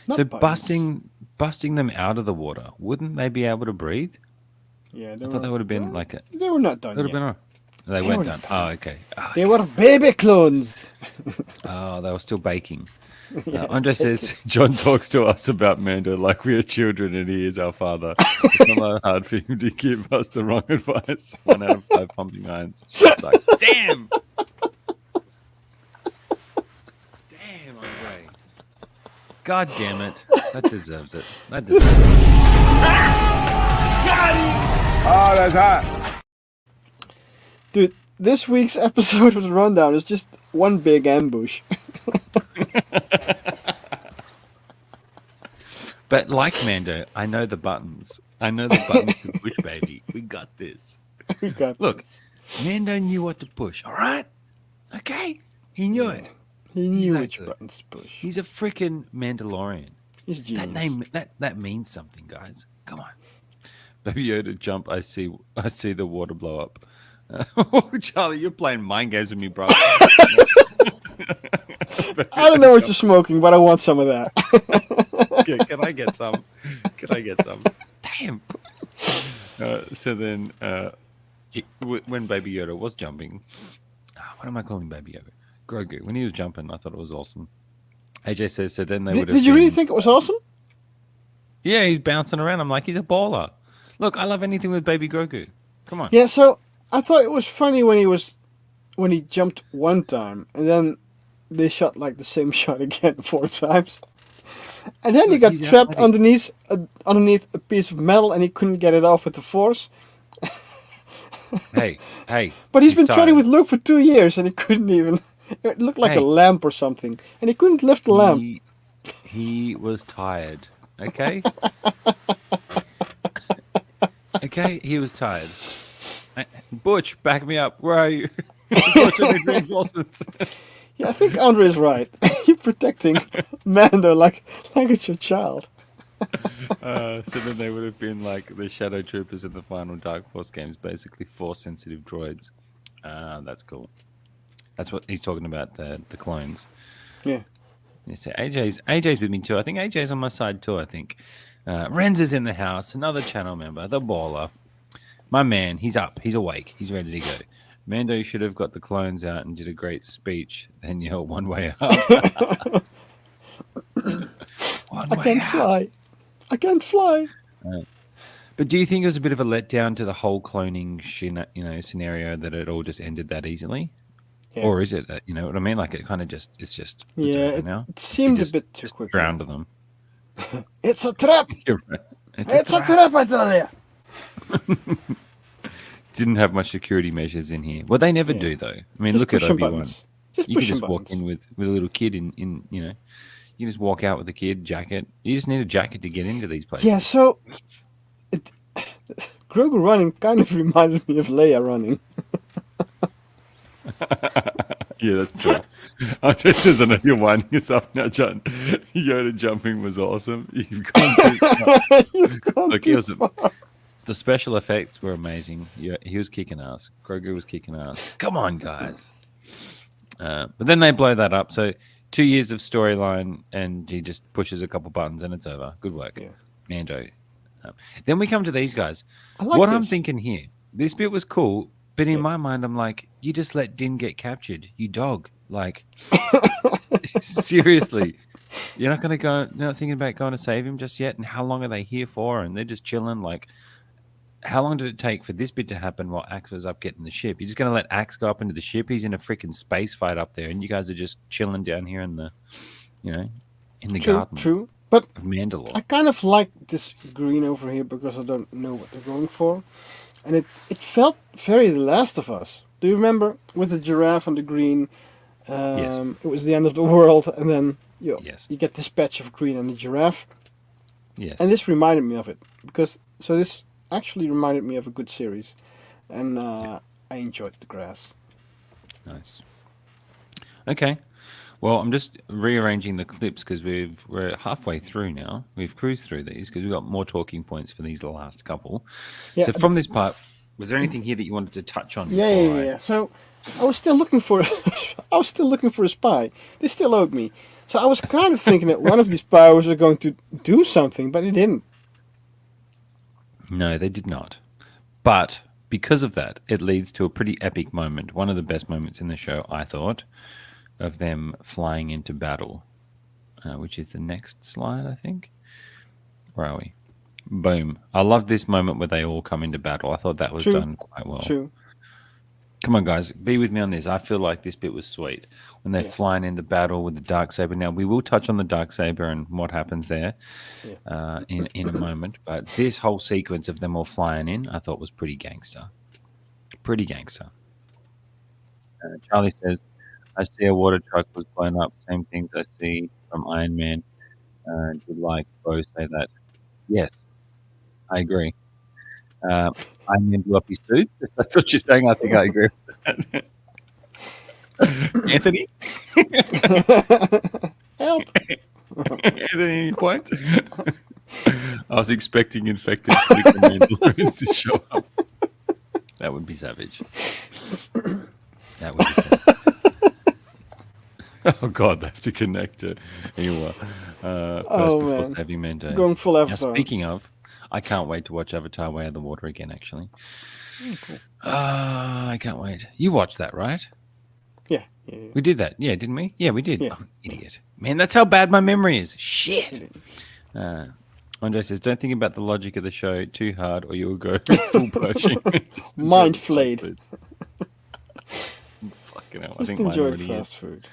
Not So buttons. busting them out of the water, wouldn't they be able to breathe? Yeah, I thought that would have been like a. They were not done Would have yet. been. They They weren't were done. not Oh, okay. Oh, They were baby clones. oh, they were still baking. Andre says John talks to us about Mando like we are children and he is our father. It's not hard for him to give us the wrong advice. 1 out of 5 pumping irons. She's like, damn! Damn, Andre. God damn it. That deserves it. That deserves it. Oh, that's hot. Dude, this week's episode of the Rundown is just one big ambush. But like Mando, I know the buttons. I know the buttons to push, baby. We got this. We got Look, this. Mando knew what to push, all right? Okay? He knew it. He He's knew that which good. buttons to push. He's a freaking Mandalorian. He's genius. That name that means something, guys. Come on. Baby Yoda jump, I see the water blow up. Oh, Charlie, you're playing mind games with me, bro. I don't know what you're smoking, but I want some of that. Can I get some? Can I get some? Damn. So then, when Baby Yoda was jumping, what am I calling Baby Yoda? Grogu. When he was jumping, I thought it was awesome. AJ says, so then they would have Did you really think it was awesome? Yeah, he's bouncing around. I'm like, he's a baller. Look, I love anything with Baby Grogu. Come on. Yeah, so I thought it was funny when he jumped one time, and then they shot like the same shot again 4 times. And then he Look, got he's trapped athletic. underneath a piece of metal, and he couldn't get it off with the force. Hey. But he's been training tired. with Luke for 2 years, and he couldn't even. It looked like Hey. a lamp or something, and he couldn't lift the lamp. He was tired. Okay? Okay, he was tired. Butch, back me up. Where are you? Butch, I need reinforcements. Yeah, I think Andre is right. You're protecting Mando like it's your child. So then they would have been like the Shadow Troopers in the final Dark Force games, basically Force-sensitive droids. That's cool. That's what he's talking about, the clones. Yeah. You say AJ's with me too. I think AJ's on my side too. I think Renz is in the house. Another channel member, the baller. My man, he's up. He's awake. He's ready to go. Mando should have got the clones out and did a great speech. Then yelled one way up. I can't fly. I can't fly. But do you think it was a bit of a letdown to the whole cloning, scenario that it all just ended that easily? Yeah. Or is it that, you know what I mean? Like it kind of just, it's Yeah, over it now. seemed You a bit too quick. Drowned them. It's a trap! You're right. It's a trap, I tell you! Didn't have much security measures in here. Well, they never do though. I mean, Just look at push some Obi-Wan. buttons. Just You push could some just walk buttons. in with a little kid in you just walk out with a kid, jacket. You just need a jacket to get into these places. Yeah, so Grogu running kind of reminded me of Leia running. Yeah, that's true. Andre says, I know you're winding yourself now, John. Yoda jumping was awesome. You've gone too You've gone Look, too far. the special effects were amazing. Yeah, he was kicking ass. Grogu was kicking ass. Come on, guys. But then they blow that up. So 2 years of storyline, and he just pushes a couple buttons, and it's over. Good work, Yeah. Mando. Then we come to these guys. I like What I'm this. thinking here, this bit was cool, but in my mind, I'm like, you just let Din get captured, you dog. Like, seriously, you're not going to go. You're not thinking about going to save him just yet. And how long are they here for? And they're just chilling. Like, how long did it take for this bit to happen while Axe was up getting the ship? You're just going to let Axe go up into the ship? He's in a freaking space fight up there, and you guys are just chilling down here in the, in the garden True. But of Mandalore. I kind of like this green over here because I don't know what they're going for. And it felt very The Last of Us. Do you remember with the giraffe and the green? Yes. It was the end of the world, and then you get this patch of green and the giraffe. Yes. And this reminded me of it this actually reminded me of a good series, and I enjoyed the grass. Nice. Okay. Well, I'm just rearranging the clips because we're halfway through now. We've cruised through these because we've got more talking points for these last couple. Yeah. So from this part, was there anything here that you wanted to touch on? Yeah. before I- So I was still looking for a spy. They still owed me. So I was kind of thinking that one of these powers are going to do something, but it didn't. No, they did not. But because of that, it leads to a pretty epic moment. One of the best moments in the show, I thought, of them flying into battle, which is the next slide, I think. Where are we? Boom. I love this moment where they all come into battle. I thought that was True. done quite well. True. Come on, guys, be with me on this. I feel like this bit was sweet when they're Yeah. flying into battle with the Darksaber. Now, we will touch on the Darksaber and what happens there in a moment. But this whole sequence of them all flying in, I thought was pretty gangster. Pretty gangster. Charlie says, I see a water truck was blown up. Same things I see from Iron Man. Did like Bo say that? Yes, I agree. Iron Man blew up his suit. If that's what you're saying, I think I agree with that. Anthony? Help! Anthony, any points? I was expecting infected Mandalorians to show up. That would be savage. That would be savage. Oh God, they have to connect it. Anyway, first before man. saving Mando. Going full Now, Avatar. speaking of, I can't wait to watch Avatar: Way of the Water again. Actually, Cool. I can't wait. You watched that, right? Yeah. We did that, yeah, didn't we? Yeah, we did. Yeah. I'm an idiot, man. That's how bad my memory is. Shit. Andre says, "Don't think about the logic of the show too hard, or you will go full Pershing." Just enjoy Mind the fast flayed. food. Fucking hell! I Just think mine enjoyed already fast is. food.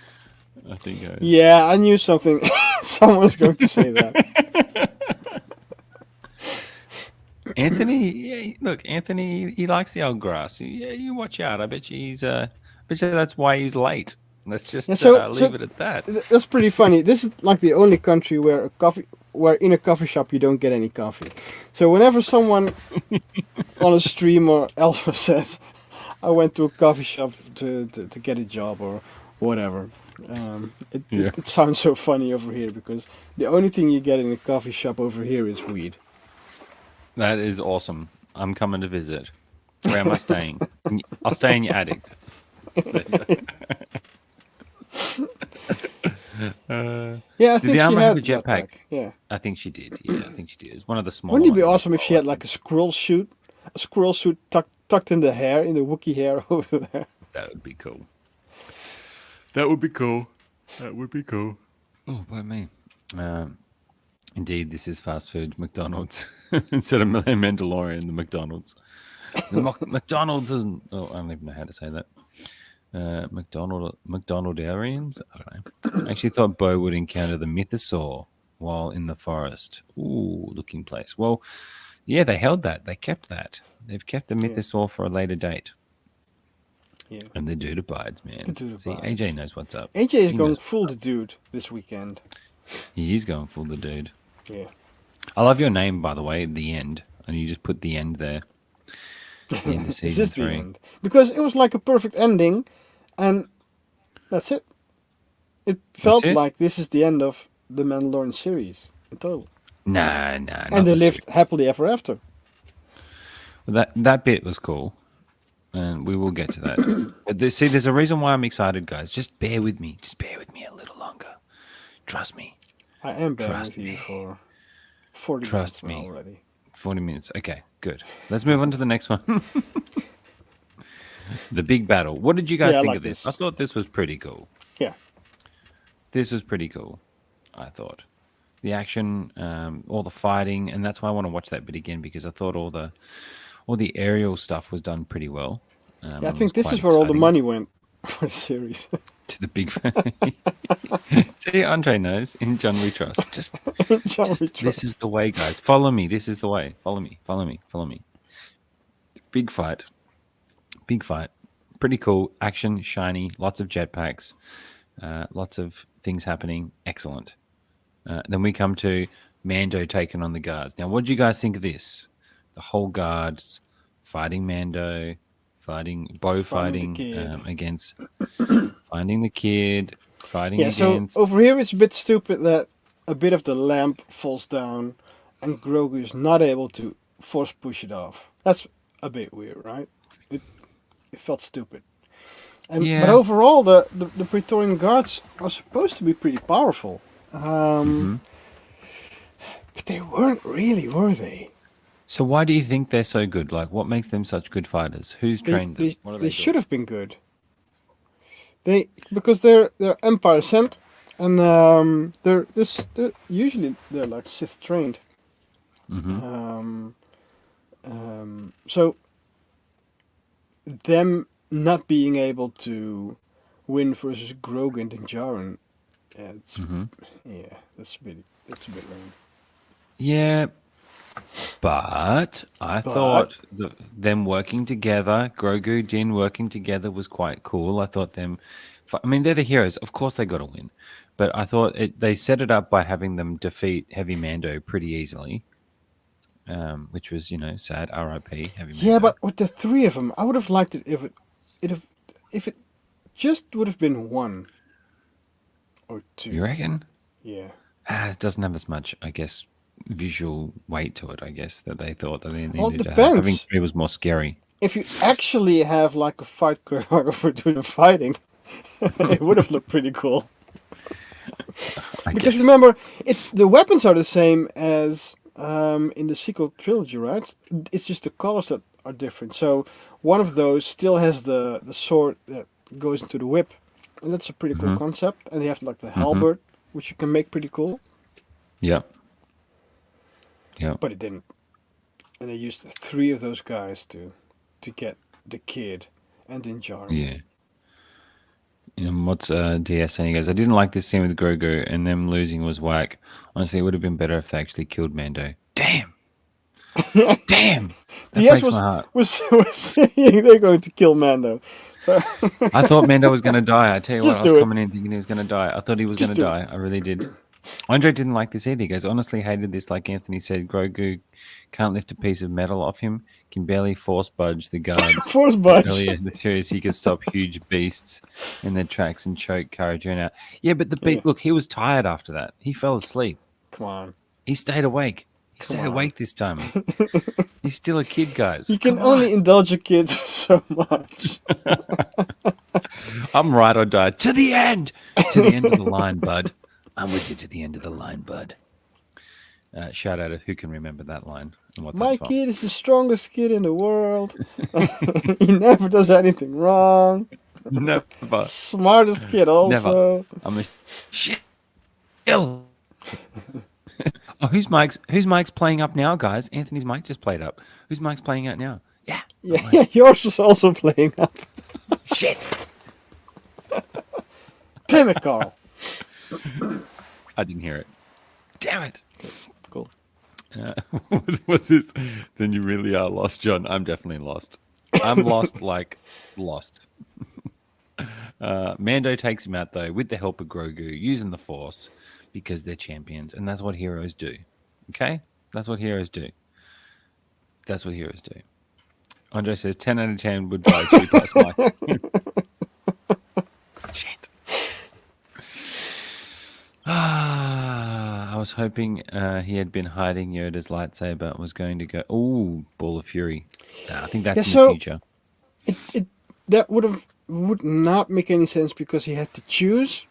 I think. Yeah, I knew something. Someone was going to say that. Anthony, yeah, look, Anthony, he likes the old grass. Yeah, you watch out. I bet you that's why he's late. Let's just Yeah, leave it at that. That's pretty funny. This is like the only country where in a coffee shop you don't get any coffee. So whenever someone on a stream or elsewhere says, "I went to a coffee shop to get a job" or whatever, it sounds so funny over here because the only thing you get in a coffee shop over here is weed. That is awesome. I'm coming to visit. Where am I staying? I'll stay in your attic. Yeah, I Did think the she armor had have a jetpack? Yeah. I think she did. Yeah, I think she did. It's one of the smaller Wouldn't it be ones. awesome if she had like a squirrel suit tucked in the hair, in the Wookiee hair over there? That would be cool. That would be cool. That would be cool. Oh, by me. Indeed, this is fast food. McDonald's instead of Mandalorian. The McDonald's. The McDonald's isn't. Oh, I don't even know how to say that. McDonaldarians. I don't know. I actually thought Bo would encounter the mythosaur while in the forest. Ooh, looking place. Well, yeah, they held that. They kept that. They've kept the mythosaur for a later date. Yeah. And the dude abides, man. The dude See, abides. AJ knows what's up. AJ is He going knows full what's the dude this weekend. up. He is going full the dude. Yeah. I love your name, by the way, The End. And you just put The End there. The end of It's season just the 3. end. Because it was like a perfect ending, and that's it. It felt it? like this is the end of the Mandalorian series in total. Nah. And they lived happily ever after. Well, that bit was cool. And we will get to that. But there's a reason why I'm excited, guys. Just bear with me. Just bear with me a little longer. Trust me. I am bearing Trust with you me. for 40 Trust minutes now me. already. 40 minutes. Okay, good. Let's move on to the next one. The big battle. What did you guys Yeah, I think like of this? this. I thought this was pretty cool. Yeah. This was pretty cool, I thought. The action, all the fighting, and that's why I want to watch that bit again because I thought all the aerial stuff was done pretty well. Yeah, I it was think this quite is where all the exciting. money went for the series. To the big See, Andre knows. In John we trust. Just this is the way, guys. Follow me. This is the way. Follow me. Follow me. Follow me. Big fight. Big fight. Pretty cool. Action, shiny, lots of jetpacks, lots of things happening. Excellent. Then we come to Mando taking on the guards. Now, what do you guys think of this? The whole guards fighting Mando, fighting against finding the kid, fighting Yeah, against. so over here it's a bit stupid that a bit of the lamp falls down and Grogu is not able to force push it off. That's a bit weird, right? It felt stupid. But overall, the Praetorian Guards are supposed to be pretty powerful. But they weren't really, were they? So why do you think they're so good? Like, what makes them such good fighters? Who's trained them? What are They they should doing? have been good. Because they're Empire sent, and they're usually they're like Sith trained. So them not being able to win versus Grogu and Dinjarin, that's a bit lame. Yeah, but I thought them working together, Grogu, Din working together was quite cool. I thought them, I mean, they're the heroes. Of course they got to win. But I thought they set it up by having them defeat Heavy Mando pretty easily, which was, sad. R.I.P. Heavy Mando. Yeah, but with the three of them, I would have liked it if it just would have been one or two. You reckon? Yeah. It doesn't have as much, I guess, visual weight to it, I guess, that they thought that they needed Well, it to have. depends. Having three was more scary. If you actually have like a fight choreographer doing the fighting, it would have looked pretty cool. Because remember, the weapons are the same as in the sequel trilogy, right? It's just the colors that are different. So one of those still has the sword that goes into the whip, and that's a pretty cool concept. And they have like the halberd, which you can make pretty cool. Yeah. Yeah. But it didn't. And they used three of those guys to get the kid and Dinjarin. Yeah. And what's DS saying? He goes, I didn't like this scene with Grogu, and them losing was whack. Honestly, it would have been better if they actually killed Mando. Damn! Damn! That DS breaks my heart. was saying they're going to kill Mando. So I thought Mando was going to die. I tell you what, I do was it. coming in thinking he was going to die. I thought he was going to die. I really did. Andre didn't like this either. He goes, honestly hated this. Like Anthony said, Grogu can't lift a piece of metal off him, can barely force budge the guards. Force budge. Earlier in the series, he could stop huge beasts in their tracks and choke Cara Dune out. Yeah, but look, he was tired after that. He fell asleep. Come on. He stayed awake. He stayed awake this time. He's still a kid, guys. You can only indulge a kid so much. I'm right or die. To the end! To the end of the line, bud. I'm with you to the end of the line, bud. Shout out to who can remember that line. And what My that's from. kid is the strongest kid in the world. He never does anything wrong. Never. Smartest kid also. Never. I'm a shit. Ill. Oh, whose mic's playing up now, guys? Anthony's mic just played up. Whose mic's playing out now? Yeah. Yeah, yours was also playing up. Shit. Damn it, Carl. I didn't hear it. Damn it. Cool. What's this? Then you really are lost, John. I'm definitely lost. I'm lost, like lost. Mando takes him out, though, with the help of Grogu, using the Force, because they're champions, and that's what heroes do. Okay? That's what heroes do. That's what heroes do. Andre says 10 out of 10 would buy a cheap-ass mic. Shit. I was hoping he had been hiding Yoda's lightsaber and was going to go, ooh, Ball of Fury. I think that's in the future. That would not make any sense because he had to choose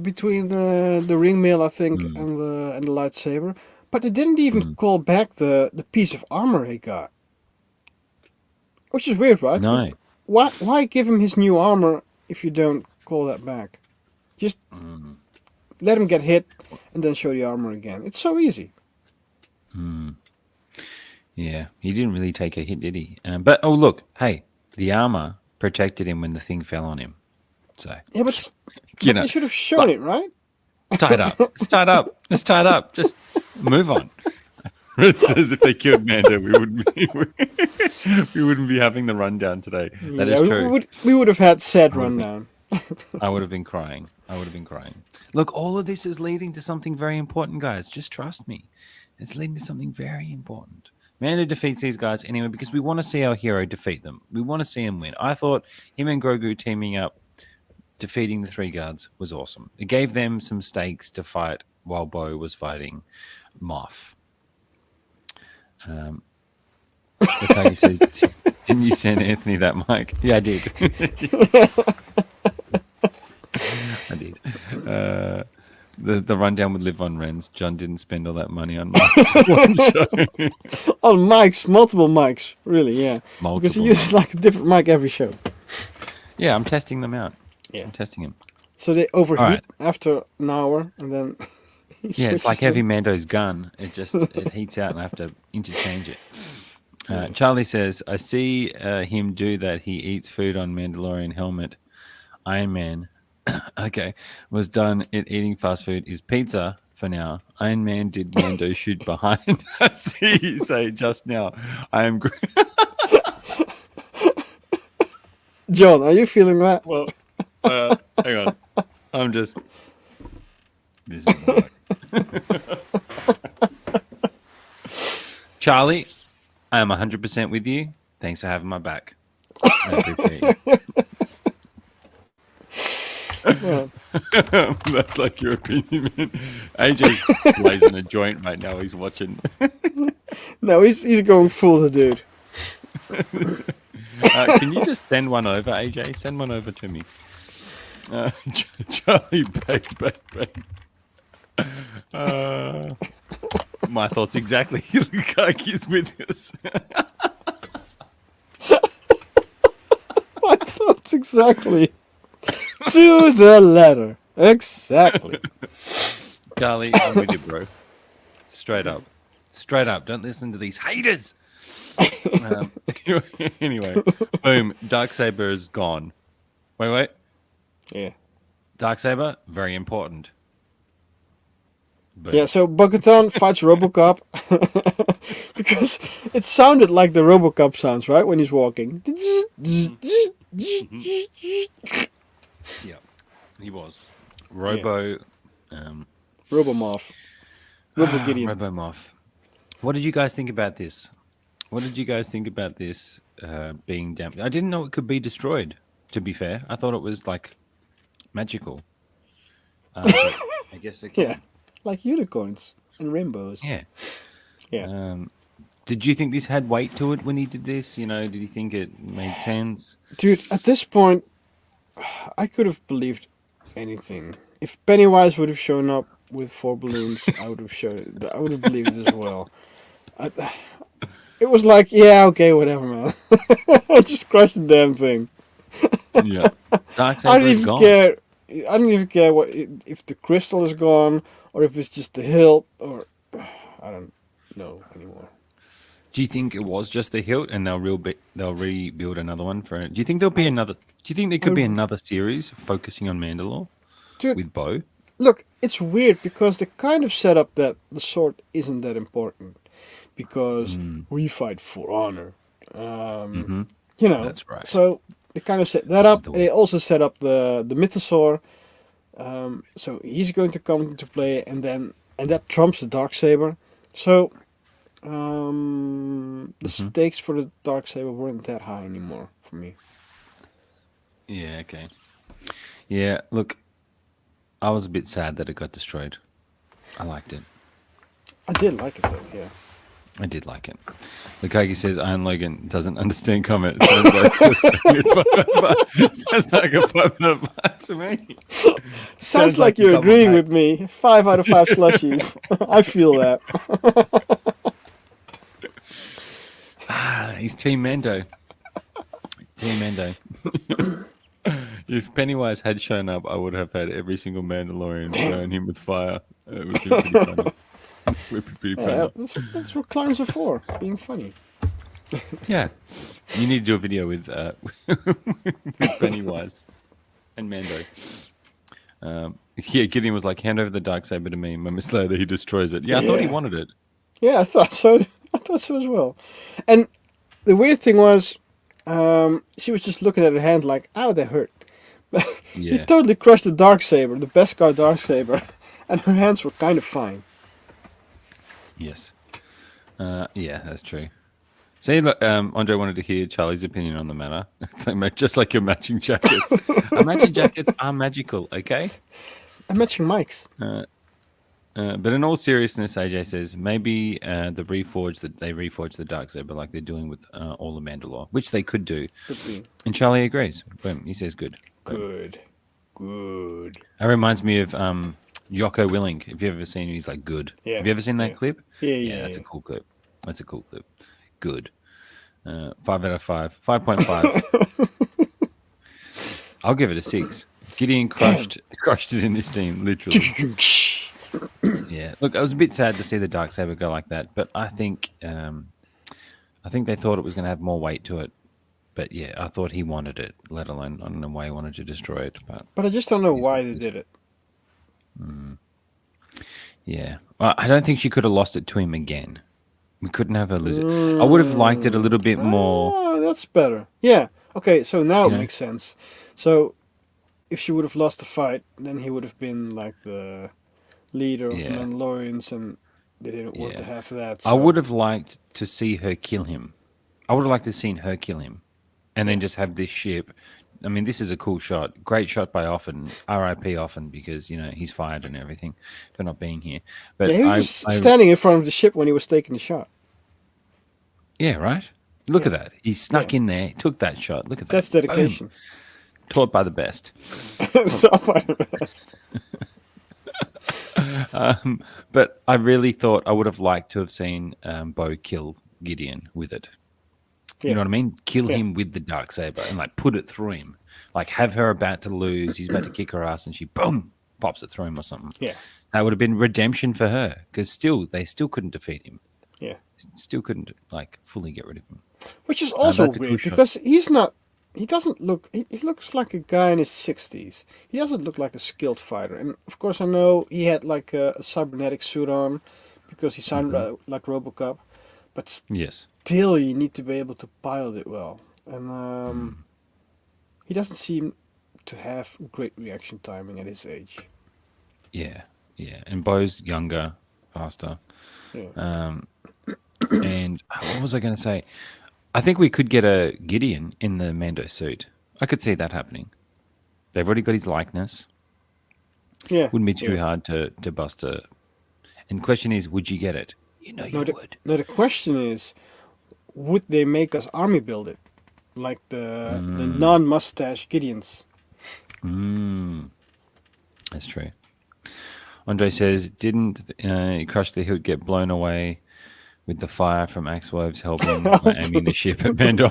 between the ring mail, I think, and the lightsaber. But they didn't even call back the piece of armor he got. Which is weird, right? No. Why give him his new armor if you don't call that back? Just let him get hit and then show the armor again. It's so easy. Yeah, he didn't really take a hit, did he? But, oh, look, hey, the armor protected him when the thing fell on him. So, Yeah, but you know, they should have shown it, right? tie it up. It's tied up. It's tied up. Just move on. It says if they killed Mando, we wouldn't be having the rundown today. That is true. We would have had said rundown. I would have been crying. Look, all of this is leading to something very important, guys. Just trust me. It's leading to something very important. Mando defeats these guys anyway because we want to see our hero defeat them. We want to see him win. I thought him and Grogu teaming up, defeating the three guards was awesome. It gave them some stakes to fight while Bo was fighting Moff. He says, didn't you send Anthony that mic? Yeah, I did. the rundown would live on Ren's. John didn't spend all that money on mics for one show. On mics, multiple mics, really, yeah. Because Multiple he uses like a different mic every show. Yeah, I'm testing them out. Yeah. I'm testing them. So they overheat Alright. after an hour, and then he Yeah, it's like switches them. Heavy Mando's gun. It heats out, and I have to interchange it. Charlie says, "I see him do that. He eats food on Mandalorian helmet. Iron Man, okay, was done at eating fast food. Is pizza for now. Iron Man did Mando shoot behind. I see you say just now. I am." John, are you feeling that? Well, hang on. I'm just. This is Charlie, I am 100% with you. Thanks for having my back. I appreciate you. Well, That's like your opinion, man. AJ's blazing a joint right now. He's watching. no, he's going full the dude. Can you just send one over, AJ? Send one over to me. Charlie, bake. My thoughts exactly. Lukaku's with us. My thoughts exactly. To the letter. Exactly. Charlie, I'm with you, bro. Straight up. Don't listen to these haters. Anyway, boom. Darksaber is gone. Wait. Yeah. Darksaber, very important. Boom. Yeah, so Bo-Katan fights Robocop because it sounded like the Robocop sounds, right, when he's walking. Yeah, he was. Robomorph. Robo-Gideon. Robomoff. What did you guys think about this? Being damaged? I didn't know it could be destroyed, to be fair. I thought it was, like, magical. But I guess it can. Yeah, like unicorns and rainbows. Yeah. Yeah. Did you think this had weight to it when he did this? You know, did you think it made sense? Dude, at this point, I could have believed anything. If Pennywise would have shown up with 4 balloons, I would have believed it as well. It was like, yeah, okay, whatever, man. I just crushed the damn thing. Yeah. I Darksaber don't is even gone. care. I don't even care if the crystal is gone or if it's just the hilt or I don't know anymore. Do you think it was just the hilt, and they'll rebuild another one for it? Do you think there'll be another? Do you think there could be another series focusing on Mandalore Dude, with Bo? look, it's weird because they kind of set up that the sword isn't that important because we fight for honor. You know, That's right. So they kind of set that This is up. the They also set up the mythosaur. So he's going to come into play, and that trumps the Darksaber. So the stakes for the Darksaber weren't that high anymore for me. Yeah. Okay. Yeah. Look, I was a bit sad that it got destroyed. I liked it. I did like it though. Yeah. I did like it. Lukagi says Iron Logan doesn't understand comment. Sounds like a 5/5 to me. Sounds like you're agreeing with me. 5 out of 5 slushies. I feel that. He's Team Mando. If Pennywise had shown up, I would have had every single Mandalorian burn him with fire. It would be pretty funny. Would be pretty funny. Yeah, that's what clowns are for, being funny. Yeah. You need to do a video with Pennywise and Mando. Gideon was like, hand over the Darksaber to me. Moments later, he destroys it. Yeah, I thought he wanted it. Yeah, I thought so. I thought so as well. And the weird thing was, she was just looking at her hand like, ow, that hurt. He Yeah. totally crushed the Darksaber, the Beskar Darksaber, and her hands were kind of fine. Yes. Yeah, that's true. See, look, Andre wanted to hear Charlie's opinion on the matter. It's like, just like your matching jackets. Our matching jackets are magical, okay? And matching mics. But in all seriousness, AJ says maybe they reforge the Darksaber like they're doing with all the Mandalore, which they could do. Could be. And Charlie agrees. Boom, he says good. Good. That reminds me of Jocko Willink. If you've ever seen him, he's like good. Yeah, Have you ever seen that yeah. clip? Yeah, That's yeah. a cool clip. That's a cool clip. Good. 5 out of 5. 5.5. I'll give it a 6. Gideon crushed it in this scene, literally. Yeah. Look, I was a bit sad to see the Darksaber go like that, but I think they thought it was going to have more weight to it. But yeah, I thought he wanted it, let alone I don't know why he wanted to destroy it. But I just don't know It is what why it they is. did it. Yeah. Well, I don't think she could have lost it to him again. We couldn't have her lose it. I would have liked it a little bit more. Oh, that's better. Yeah. Okay, so now You it know? makes sense. So if she would have lost the fight, then he would have been like the leader of the Yeah. Mandalorians, and they didn't want to Yeah. have that. I So. would have liked to see her kill him. I would have liked to have seen her kill him and then just have this ship. I mean, this is a cool shot. Great shot by Offen. RIP Offen, because, he's fired and everything for not being here. But Yeah, he was just standing in front of the ship when he was taking the shot. Yeah, right? Look at that. He snuck in there, took that shot. Look at that. That's dedication. Boom. Taught by the best. So by the best. But I really thought I would have liked to have seen Bo kill Gideon with it. You know what I mean? Kill him with the Darksaber and like put it through him. Like have her about to lose. He's about to kick her ass and she boom pops it through him or something. Yeah. That would have been redemption for her because they still couldn't defeat him. Yeah. Still couldn't like fully get rid of him. Which is also that's a cool weird shot. because he doesn't look, he looks like a guy in his 60s. He doesn't look like a skilled fighter. And of course I know he had like a cybernetic suit on because he sounded like RoboCop. But Yes. still you need to be able to pilot it well. And he doesn't seem to have great reaction timing at his age. Yeah. Yeah. And Bo's younger, faster. Yeah. And what was I going to say? I think we could get a Gideon in the Mando suit. I could see that happening. They've already got his likeness. Yeah. Wouldn't be too hard to bust a. And the question is, would you get it? You would. Now the question is, would they make us army build it? Like the non-mustache Gideons. That's true. Andre says, didn't Crush the Hilt get blown away with the fire from Axe Woves helping aiming the ship at Mando?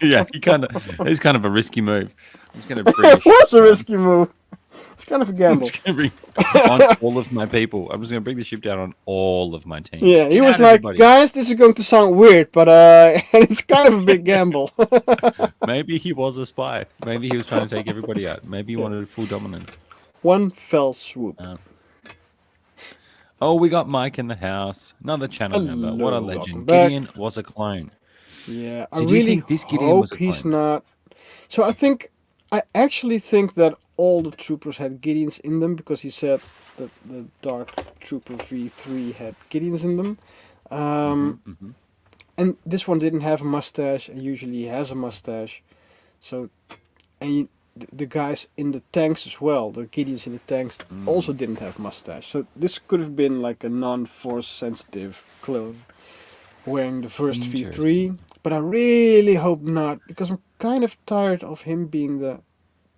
Yeah, it's kind of a risky move. I'm just going to bring It was a risky move. It's kind of a gamble. on all of my people. I'm just going to bring the ship down on all of my team. Yeah, he Get was out, like, everybody. guys, this is going to sound weird, but it's kind of a big gamble. Maybe he was a spy. Maybe he was trying to take everybody out. Maybe he wanted full dominance. One fell swoop. Oh, we got Mike in the house. Another channel member. What a Hello, legend. welcome back. Gideon was a clone. Yeah, So I do you really think this Gideon hope was a he's clone? not. So I actually think that all the troopers had Gideons in them because he said that the Dark Trooper V3 had Gideons in them. And this one didn't have a mustache, and usually he has a mustache. So, the guys in the tanks as well, the Gideons in the tanks, also didn't have mustache. So this could have been like a non-force sensitive clone wearing the first V3. But I really hope not, because I'm kind of tired of him being the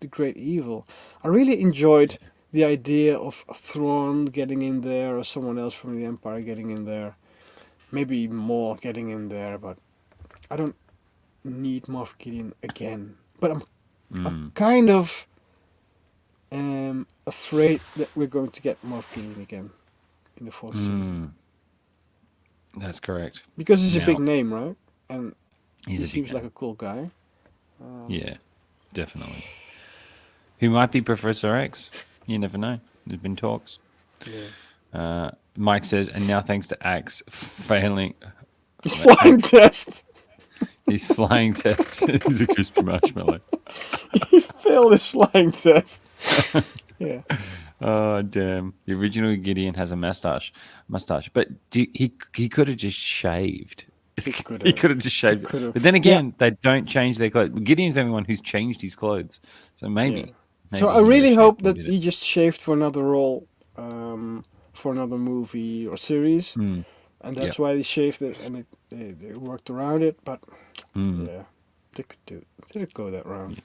great evil. I really enjoyed the idea of Thrawn getting in there, or someone else from the Empire getting in there. Maybe Maul getting in there, but I don't need Moff Gideon again. But I'm kind of afraid that we're going to get Moff Gideon again in the fourth season. That's correct. Because he's Now- a big name, right? And He's he a big seems name. like a cool guy. Yeah, definitely. Who might be Professor X? You never know. There's been talks. Yeah. Mike says, and now thanks to Axe failing His flying test. his flying test is a crispy marshmallow. He failed his flying test. Yeah. Oh damn! The original Gideon has a mustache, but he could have just shaved. He could He could have just shaved. could've. But then again, they don't change their clothes. Gideon's the only one who's changed his clothes, so maybe. So I he really would've hope shaved that and did he it. just shaved for another role, for another movie or series, and that's why they shaved it, and they worked around it. But yeah, they could do. Did it go that round?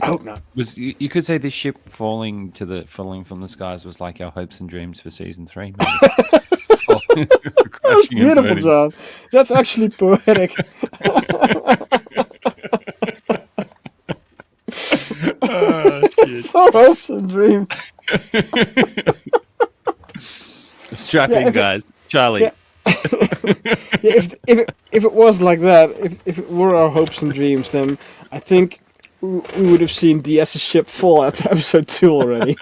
I hope not. You could say this ship falling from the skies was like our hopes and dreams for season 3. That's beautiful, John. That's actually poetic. It's our hopes and dreams. Strap in, guys. Charlie. Yeah. If it was like that, if it were our hopes and dreams, then I think we would have seen DS's ship fall at episode 2 already.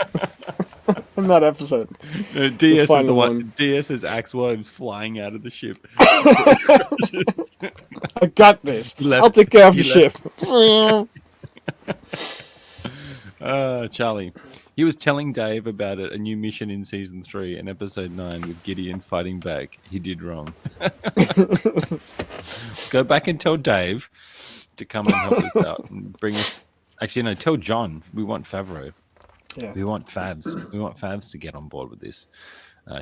Not episode. No, DS is the final one. DS's Axe Woves flying out of the ship. I got this. Left- I'll take care of the he ship. Charlie. He was telling Dave about it, a new mission in season 3 and episode 9 with Gideon fighting back. He did wrong. Go back and tell Dave to come and help us out and bring us. Actually, no, tell John. We want Favreau. Yeah. We want Fabs. We want Fabs to get on board with this.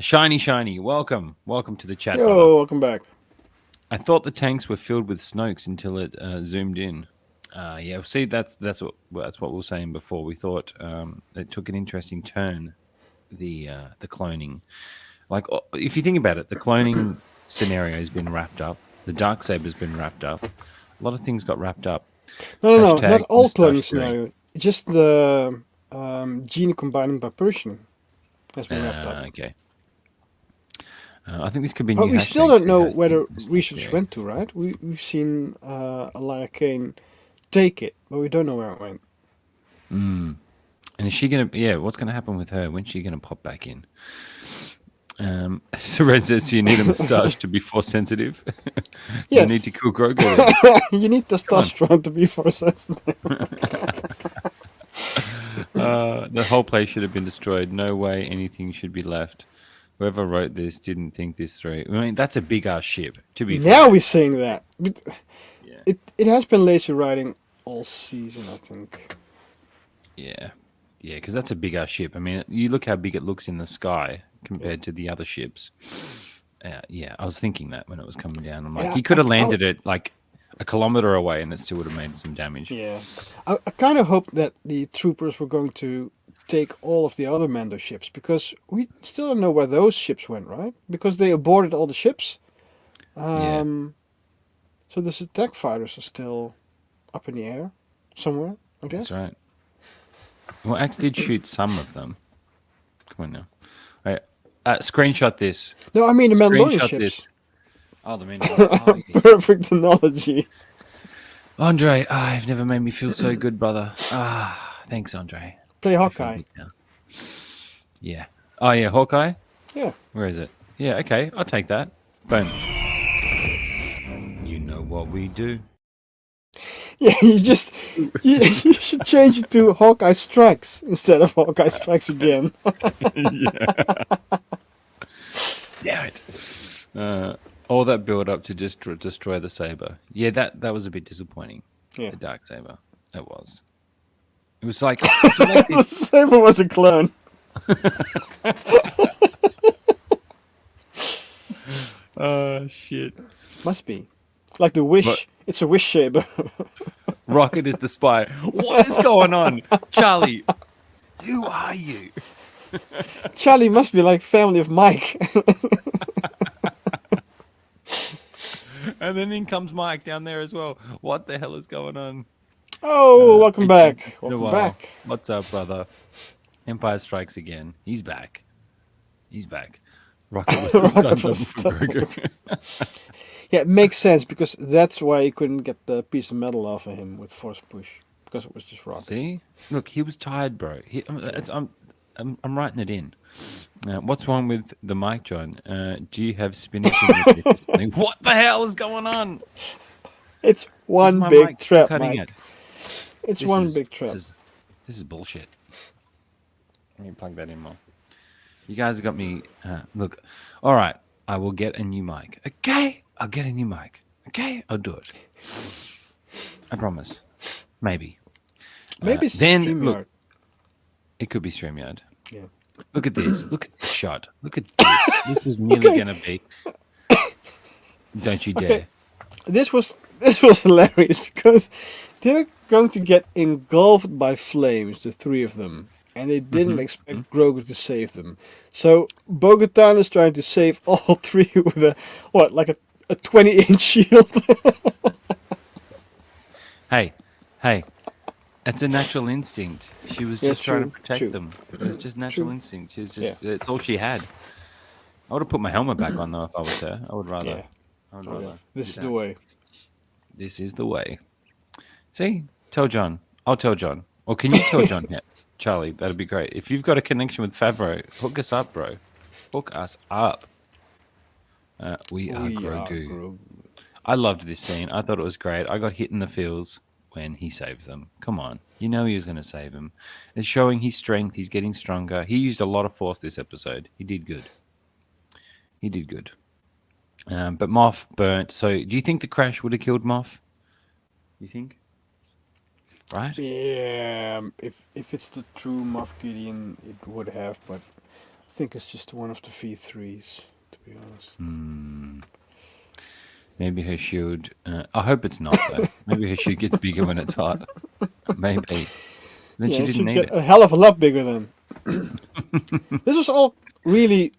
Shiny, welcome to the chat. brother. Yo, welcome back. I thought the tanks were filled with Snokes until it zoomed in. Yeah, see, that's what we were saying before. We thought it took an interesting turn, the cloning. Like, if you think about it, the cloning scenario has been wrapped up. The Darksaber's been wrapped up. A lot of things got wrapped up. No, Hashtag not all mustache cloning steering. scenario. Just the gene combining by Persian has been wrapped up. Okay. I think this could be. But new we still hashtags don't for know hashtag whether mustache research steering. went to, right? We've seen Alaya Kane take it, but we don't know where it went. And is she gonna? Yeah, what's gonna happen with her? When's she gonna pop back in? So Red says you need a moustache to be force sensitive. Yes. You need to kill Grogu. Then. You need testosterone to be force sensitive. The whole place should have been destroyed. No way anything should be left. Whoever wrote this didn't think this through. I mean, that's a big ass ship. To be Now fair. we're saying that. But Yeah. it has been lazy writing all season, I think. Yeah, because that's a big ass ship. I mean, you look how big it looks in the sky compared to the other ships. Yeah, I was thinking that when it was coming down. I'm like, Yeah, he could have I- landed it like a kilometer away, and it still would have made some damage. Yeah. I kind of hoped that the troopers were going to take all of the other Mando ships, because we still don't know where those ships went, right? Because they aborted all the ships. Yeah. So the attack fighters are still up in the air somewhere, I guess. That's right. Well, Axe did shoot some of them. Come on now. All right. Screenshot this. No, I mean the Mandalorian Screenshot ships. this. Oh, the Mandalorian. Oh, yeah. Perfect analogy. Andre, you've never made me feel so good, brother. Thanks, Andre. Play I feel Hawkeye. good now. Yeah. Oh, yeah, Hawkeye? Yeah. Where is it? Yeah, okay, I'll take that. Boom. You know what we do. Yeah, you should change it to Hawkeye Strikes instead of Hawkeye Strikes Again. Damn it. All that build up to just destroy the saber. Yeah, that was a bit disappointing. Yeah. The dark saber. It was. It was like, it's like The this, Saber was a clone. oh shit. Must be. Like the Wish. But- It's a Wish Saber. Rocket is the spy. What is going on? Charlie, who are you? Charlie must be like family of Mike. And then in comes Mike down there as well. What the hell is going on? Oh, welcome back. It's been a Welcome while. back. What's up, brother? Empire Strikes Again. He's back. Rocket was the Rocket stun was double for Grogu. Yeah, it makes sense, because that's why he couldn't get the piece of metal off of him with force push, because it was just rocket. See? Look, he was tired, bro. I'm writing it in. What's wrong with the mic, John? Do you have spinach in your dip? What the hell is going on? It's Is one my big mic trap, cutting Mike. it? It's This one is- big trap. This is bullshit. Let me plug that in more. You guys have got me. Look, all right. I will get a new mic. Okay, I'll get a new mic. Okay, I'll do it. I promise. Maybe. Maybe it's then StreamYard. look, it could be StreamYard. Yeah. Look at this. Look at the shot. Look at this. This was nearly Okay. going to be. Don't you dare. Okay. This was hilarious, because they're going to get engulfed by flames, the three of them, and they didn't expect Grogu to save them. So Bo-Katan is trying to save all three with a 20-inch shield. Hey, it's a natural instinct. She was just trying to protect them. It's just natural instinct. She's just it's all she had. I would have put my helmet back on though if I was her. I would rather. Yeah. I would rather. This is the way. This is the way. See, tell John. I'll tell John. Or can you tell John yet? Charlie, that'd be great. If you've got a connection with Favreau, hook us up, bro. Hook us up. We are Grogu. I loved this scene. I thought it was great. I got hit in the feels when he saved them. Come on. You know he was going to save him. It's showing his strength. He's getting stronger. He used a lot of force this episode. He did good. But Moff burnt. So do you think the crash would have killed Moff? You think? Right? Yeah, if it's the true Moff Gideon, it would have, but I think it's just one of the V3s, to be honest. Maybe her shield. I hope it's not though. Maybe her shield gets bigger when it's hot. Maybe. Then she didn't need it. A hell of a lot bigger then. This was all really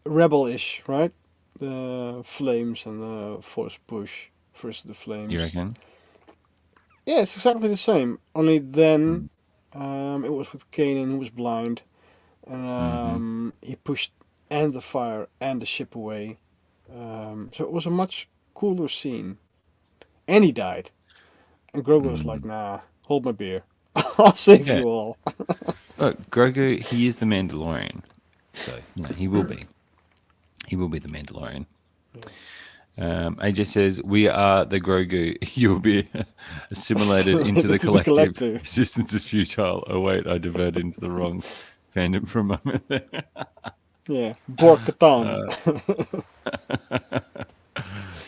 rebel-ish, right? The flames and the force push versus the flames. You reckon? Yeah, it's exactly the same. Only then it was with Kanan, who was blind, and he pushed and the fire and the ship away. So it was a much cooler scene. And he died. And Grogu was like, nah, hold my beer. I'll save you all. Look, Grogu, he is the Mandalorian. So, he will be. He will be the Mandalorian. AJ says, we are the Grogu. You'll be assimilated into the collective. Resistance is futile. Oh, wait, I diverted into the wrong fandom for a moment there. Yeah, Bo-Katan.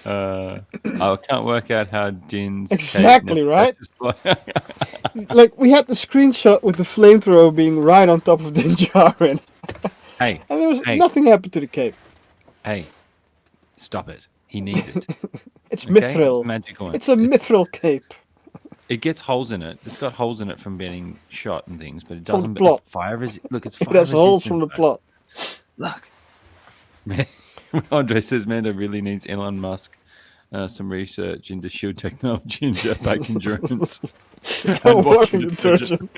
I can't work out how Din's... Exactly, right? Like, we had the screenshot with the flamethrower being right on top of Din Djarin. Hey. And there was nothing happened to the cape. Hey, stop it. He needs it. It's mithril. It's magical. It's a mithril cape. It gets holes in it. It's got holes in it from being shot and things, but it doesn't. From the plot. Look, it's fire. It has holes from the plot. Look. Andre says Mando really needs Elon Musk some research into shield technology and jetpack endurance. And washing detergent.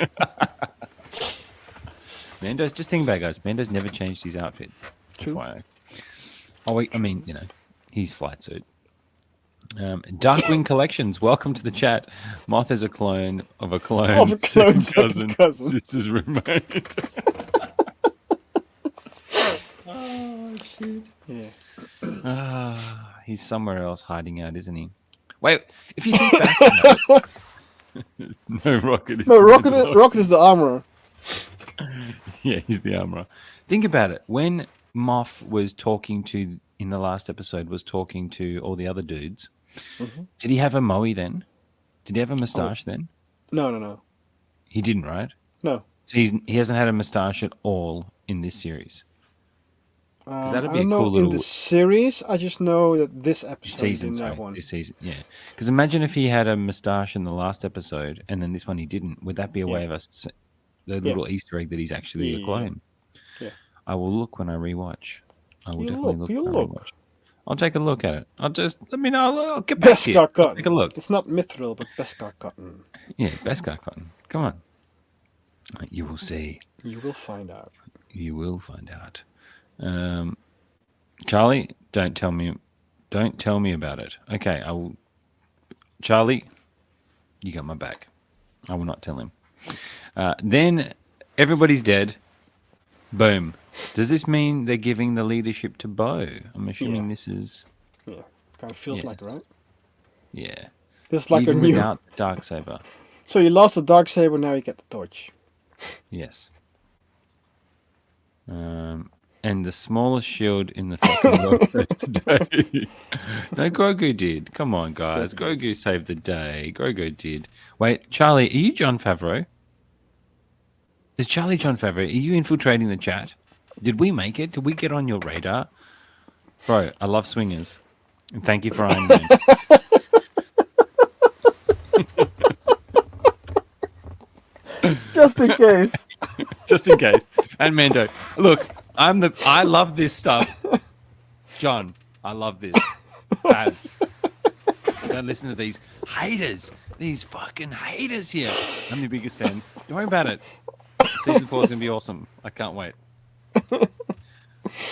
Mando's, just think about it, guys. Mando's never changed his outfit. True. Oh, I mean, he's flight suit. Darkwing Collections, welcome to the chat. Moth is a clone of a clone. Of a clone cousin. Sister's roommate. Oh, shit. Yeah. He's somewhere else hiding out, isn't he? Wait, if you think back... No, Rocket is Rocket is the armorer. Yeah, he's the armorer. Think about it. When Moff was talking to, in the last episode, was talking to all the other dudes, did he have a moe then? Did he have a moustache then? No. He didn't, right? No. So he hasn't had a moustache at all in this series. That'd be I don't know little... in the series. I just know that this episode didn't have one. This season, yeah. Because imagine if he had a moustache in the last episode, and then this one he didn't. Would that be a way of us, the little Easter egg that he's actually a clone? Yeah. I will look when I rewatch. I will definitely You'll look. look. I'll take a look at it. Let me know. I'll get back to you. Beskar cotton. Take a look. It's not mithril, but Beskar cotton. Yeah, Beskar cotton. Come on. You will see. You will find out. You will find out. Charlie, don't tell me about it. Okay, I will. Charlie, you got my back. I will not tell him. Then everybody's dead. Boom. Does this mean they're giving the leadership to Bo? I'm assuming this is... Yeah, kind of feels like, right? Yeah. This is like even a new... without Darksaber. So you lost the Darksaber, now you get the torch. Yes. And the smallest shield in the fucking world today. No, Grogu did. Come on, guys. Grogu saved the day. Grogu did. Wait, Charlie, are you Jon Favreau? Is Charlie Jon Favreau? Are you infiltrating the chat? Did we make it? Did we get on your radar? Bro, I love swingers. And thank you for Iron Man. Just in case. Just in case. And Mando, look, I love this stuff. John, I love this. Baz, don't listen to these haters. These fucking haters here. I'm your biggest fan. Don't worry about it. Season 4 is going to be awesome. I can't wait.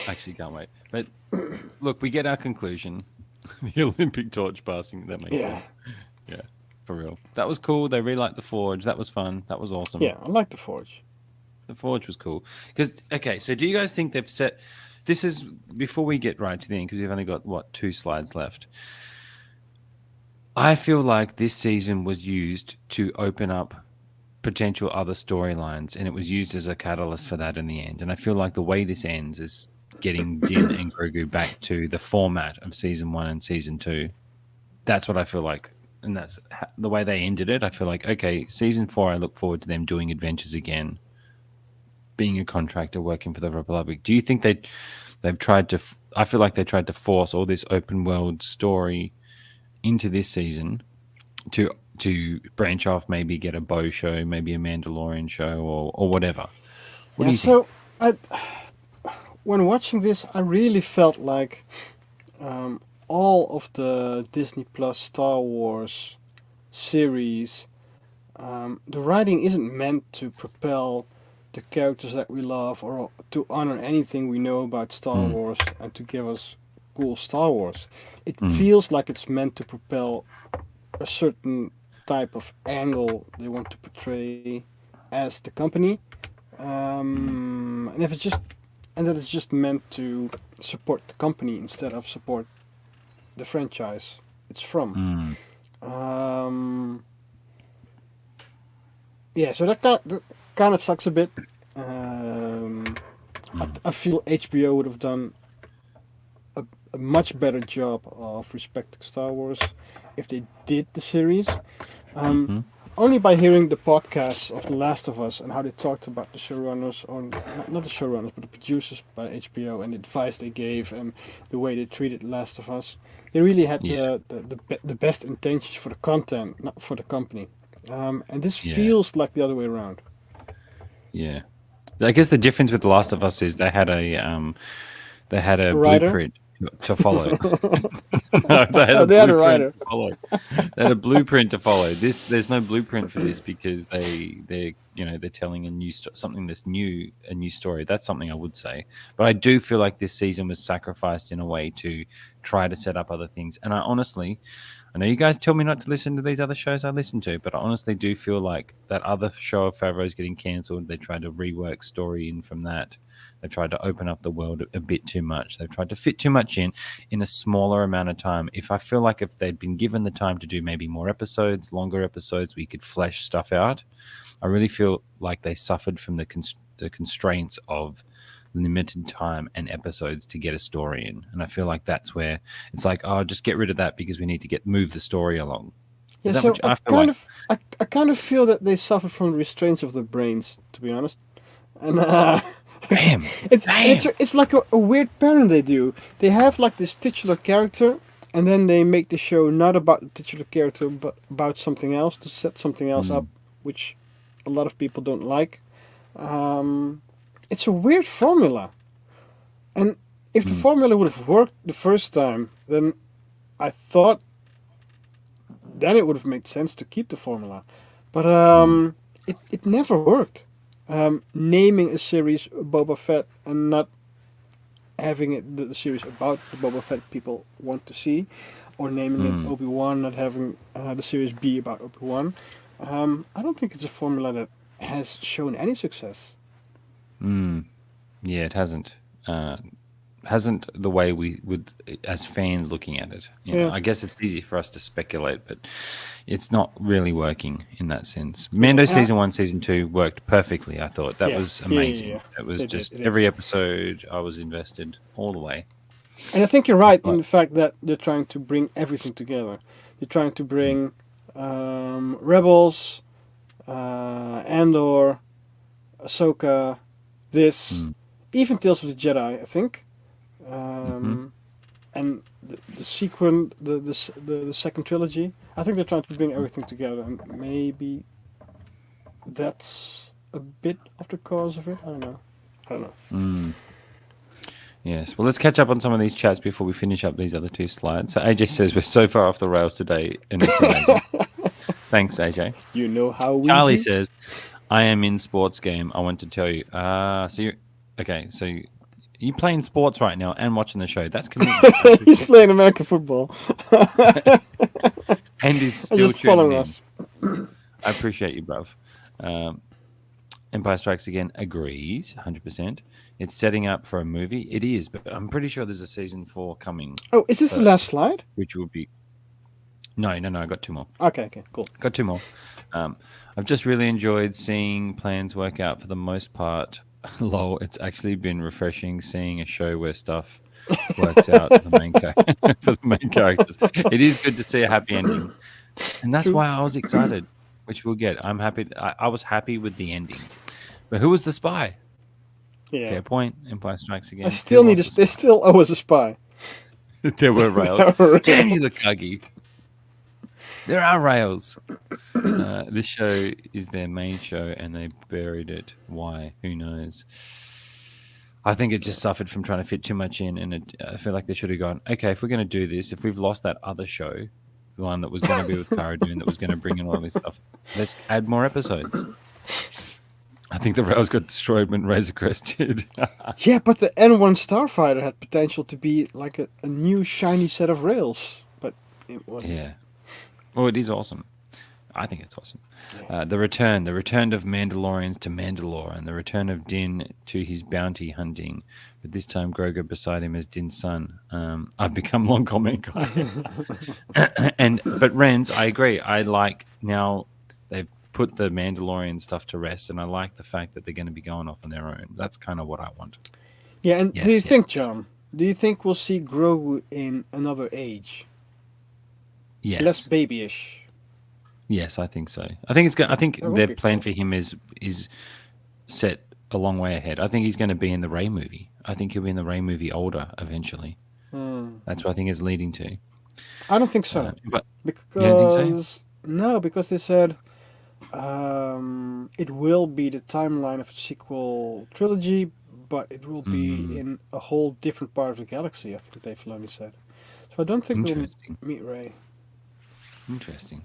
Actually, can't wait. But look, we get our conclusion. The Olympic torch passing. That makes sense. Yeah, for real. That was cool. They relight the forge. That was fun. That was awesome. Yeah, I like the Forge. The forge was cool. Okay, so do you guys think they've set... This is before we get right to the end, because we've only got, 2 slides left. I feel like this season was used to open up potential other storylines, and it was used as a catalyst for that in the end. And I feel like the way this ends is getting Din and Grogu back to the format of season 1 and season 2. That's what I feel like, and that's the way they ended it. I feel like, okay, season 4, I look forward to them doing adventures again, being a contractor working for the Republic. Do you think they've tried to? I feel like they tried to force all this open world story into this season to branch off, maybe get a Bo show, maybe a Mandalorian show, or whatever. What do you think? So, when watching this, I really felt like all of the Disney Plus Star Wars series, the writing isn't meant to propel the characters that we love or to honor anything we know about Star Wars and to give us cool Star Wars. It feels like it's meant to propel a certain type of angle they want to portray as the company, and that it's just meant to support the company instead of support the franchise it's from. Yeah, so that kind of sucks a bit. I feel HBO would have done a much better job of respecting Star Wars if they did the series. Only by hearing the podcasts of The Last of Us and how they talked about the showrunners, or not the showrunners, but the producers by HBO and the advice they gave and the way they treated The Last of Us. They really had the best intentions for the content, not for the company. And this feels like the other way around. Yeah, I guess the difference with The Last of Us is they had a blueprint to follow. They had a writer. They had a blueprint to follow. There's no blueprint for this because they're telling a new a new story. That's something I would say. But I do feel like this season was sacrificed in a way to try to set up other things. And I know you guys tell me not to listen to these other shows I listen to, but I honestly do feel like that other show of Favreau's getting cancelled. They tried to rework story in from that. They tried to open up the world a bit too much. They've tried to fit too much in a smaller amount of time. If they'd been given the time to do maybe more episodes, longer episodes, we could flesh stuff out. I really feel like they suffered from the constraints of limited time and episodes to get a story in. And I feel like that's where it's like, oh, just get rid of that because we need to move the story along. Yeah, so I kind of feel that they suffered from the restraints of their brains, to be honest. And Damn. It's like a weird pattern they do. They have like this titular character, and then they make the show not about the titular character, but about something else to set something else up, which a lot of people don't like. It's a weird formula. And if the formula would have worked the first time, then I thought then it would have made sense to keep the formula. But it never worked. Naming a series Boba Fett and not having it the series about the Boba Fett people want to see, or naming it Obi-Wan, not having the series be about Obi-Wan. I don't think it's a formula that has shown any success. Yeah, it hasn't. Hasn't the way we would as fans looking at it. You know, I guess it's easy for us to speculate, but it's not really working in that sense. Mando season 1, season 2 worked perfectly. I thought that was amazing. It was every episode I was invested all the way. And I think you're right in the fact that they're trying to bring everything together. They're trying to bring Rebels, Andor, Ahsoka, even Tales of the Jedi, I think. And the sequel, the second trilogy. I think they're trying to bring everything together, and maybe that's a bit of the cause of it. I don't know. Yes. Well, let's catch up on some of these chats before we finish up these other two slides. So AJ says we're so far off the rails today, and it's amazing. Thanks, AJ. You know how we Charlie do? says, "I am in sports game. I want to tell you." So you okay? So you playing sports right now and watching the show. That's commitment. He's playing American football. And he's And still just following tuning in. us. I appreciate you, bruv. Empire Strikes Again agrees 100%. It's setting up for a movie. It is, but I'm pretty sure there's a season 4 coming, Oh, is this the last slide? which will be. No. I got 2 more. Okay, cool. Got 2 more. I've just really enjoyed seeing plans work out for the most part. Lol, it's actually been refreshing seeing a show where stuff works out for the main characters. It is good to see a happy ending, and that's why I was excited, which we'll get. I'm happy. I was happy with the ending, but who was the spy? Yeah. Fair point. Empire Strikes Again. I still need they still owe us a spy. There were rails. There were Damn you, the Cuggy. There are rails. This show is their main show, and they buried it. Why? Who knows? I think it just suffered from trying to fit too much in, and I feel like they should have gone, okay, if we're going to do this, if we've lost that other show, the one that was going to be with Cara Dune, that was going to bring in all this stuff, let's add more episodes. I think the rails got destroyed when Razor Crest did. Yeah, but the N1 Starfighter had potential to be like a new shiny set of rails. But it wasn't. Yeah. Well, it is awesome. I think it's awesome. The return of Mandalorians to Mandalore, and the return of Din to his bounty hunting, but this time Grogu beside him as Din's son. I've become long comment guy. But Renz, I agree. I like now they've put the Mandalorian stuff to rest, and I like the fact that they're going to be going off on their own. That's kind of what I want. Yeah, and do you Yes, think, yes. John? Do you think we'll see Grogu in another age, Yes. less babyish? Yes, I think so. I think it's good. I think That would their be plan cool. for him is set a long way ahead. I think he's going to be in the Rey movie. I think he'll be in the Rey movie older eventually. That's what I think it's leading to. I don't think so. But Because don't think no, because they said it will be the timeline of a sequel trilogy, but it will be in a whole different part of the galaxy. I think Dave Filoni said. So I don't think we'll Interesting. meet Rey. Interesting.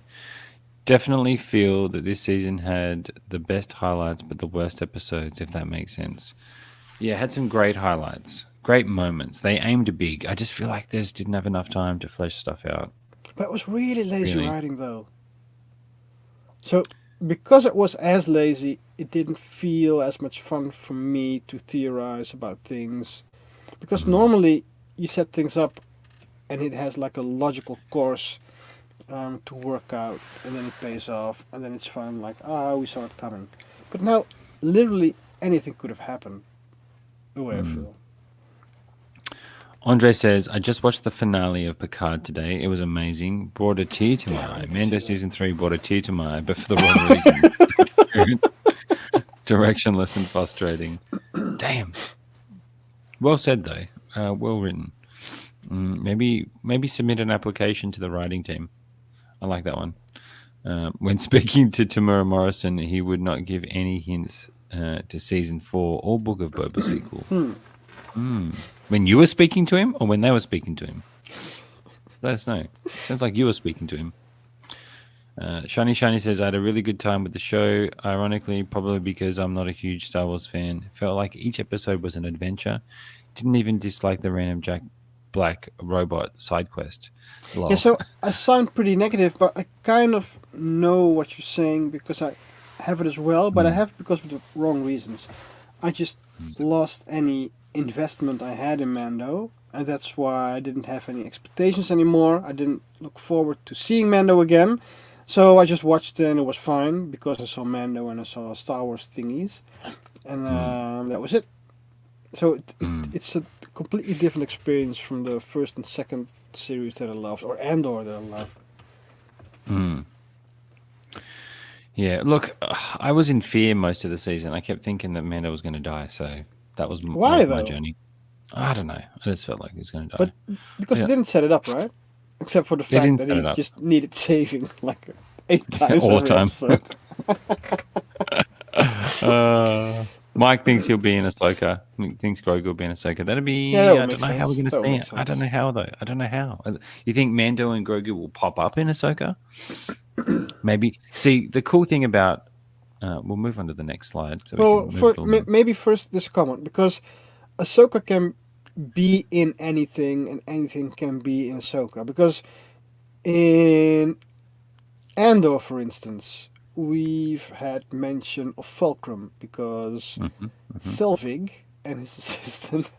Definitely feel that this season had the best highlights, but the worst episodes, if that makes sense. Yeah, had some great highlights, great moments. They aimed big. I just feel like they just didn't have enough time to flesh stuff out. But it was really lazy Really? writing, though. So because it was as lazy, it didn't feel as much fun for me to theorize about things. Because normally you set things up and it has like a logical course to work out, and then it pays off, and then it's fun, like, we saw it coming. But now, literally anything could have happened, the way I feel. Andre says, I just watched the finale of Picard today. It was amazing. Brought a tear to my eye. Mando season 3 brought a tear to my eye, but for the wrong reasons. Directionless and frustrating. Damn. Well said, though. Well written. Maybe submit an application to the writing team. I like that one. When speaking to Tamura Morrison, he would not give any hints to season 4 or Book of Boba sequel. When you were speaking to him, or when they were speaking to him? Let us know. Sounds like you were speaking to him. Shiny says, I had a really good time with the show. Ironically, probably because I'm not a huge Star Wars fan. It felt like each episode was an adventure. Didn't even dislike the random Jack Black robot side quest. Lol. Yeah, so I sound pretty negative, but I kind of know what you're saying because I have it as well, but I have because of the wrong reasons. I just lost any investment I had in Mando, and that's why I didn't have any expectations anymore. I didn't look forward to seeing Mando again, so I just watched it and it was fine because I saw Mando and I saw Star Wars thingies, and that was it. So it's a completely different experience from the first and second series that I loved, or Andor that I loved. Yeah, look, I was in fear most of the season. I kept thinking that Mando was going to die, so that was Why, my though? journey. I don't know. I just felt like he was going to die. But because Yeah. it didn't set it up, right? Except for the They fact didn't that set he it up. just needed saving like 8 times All the every time. episode. Mike thinks he'll be in Ahsoka. Thinks Grogu will be in Ahsoka. That'd be. Yeah, that would I make don't know how we're going sense. to That would see make it. I sense. don't know how though. I don't know how. You think Mando and Grogu will pop up in Ahsoka? Maybe. See, the cool thing about. We'll move on to the next slide. So Well, we can move it along. maybe first this comment, because Ahsoka can be in anything and anything can be in Ahsoka. Because in Andor, for instance, we've had mention of Fulcrum because Selvig and his assistant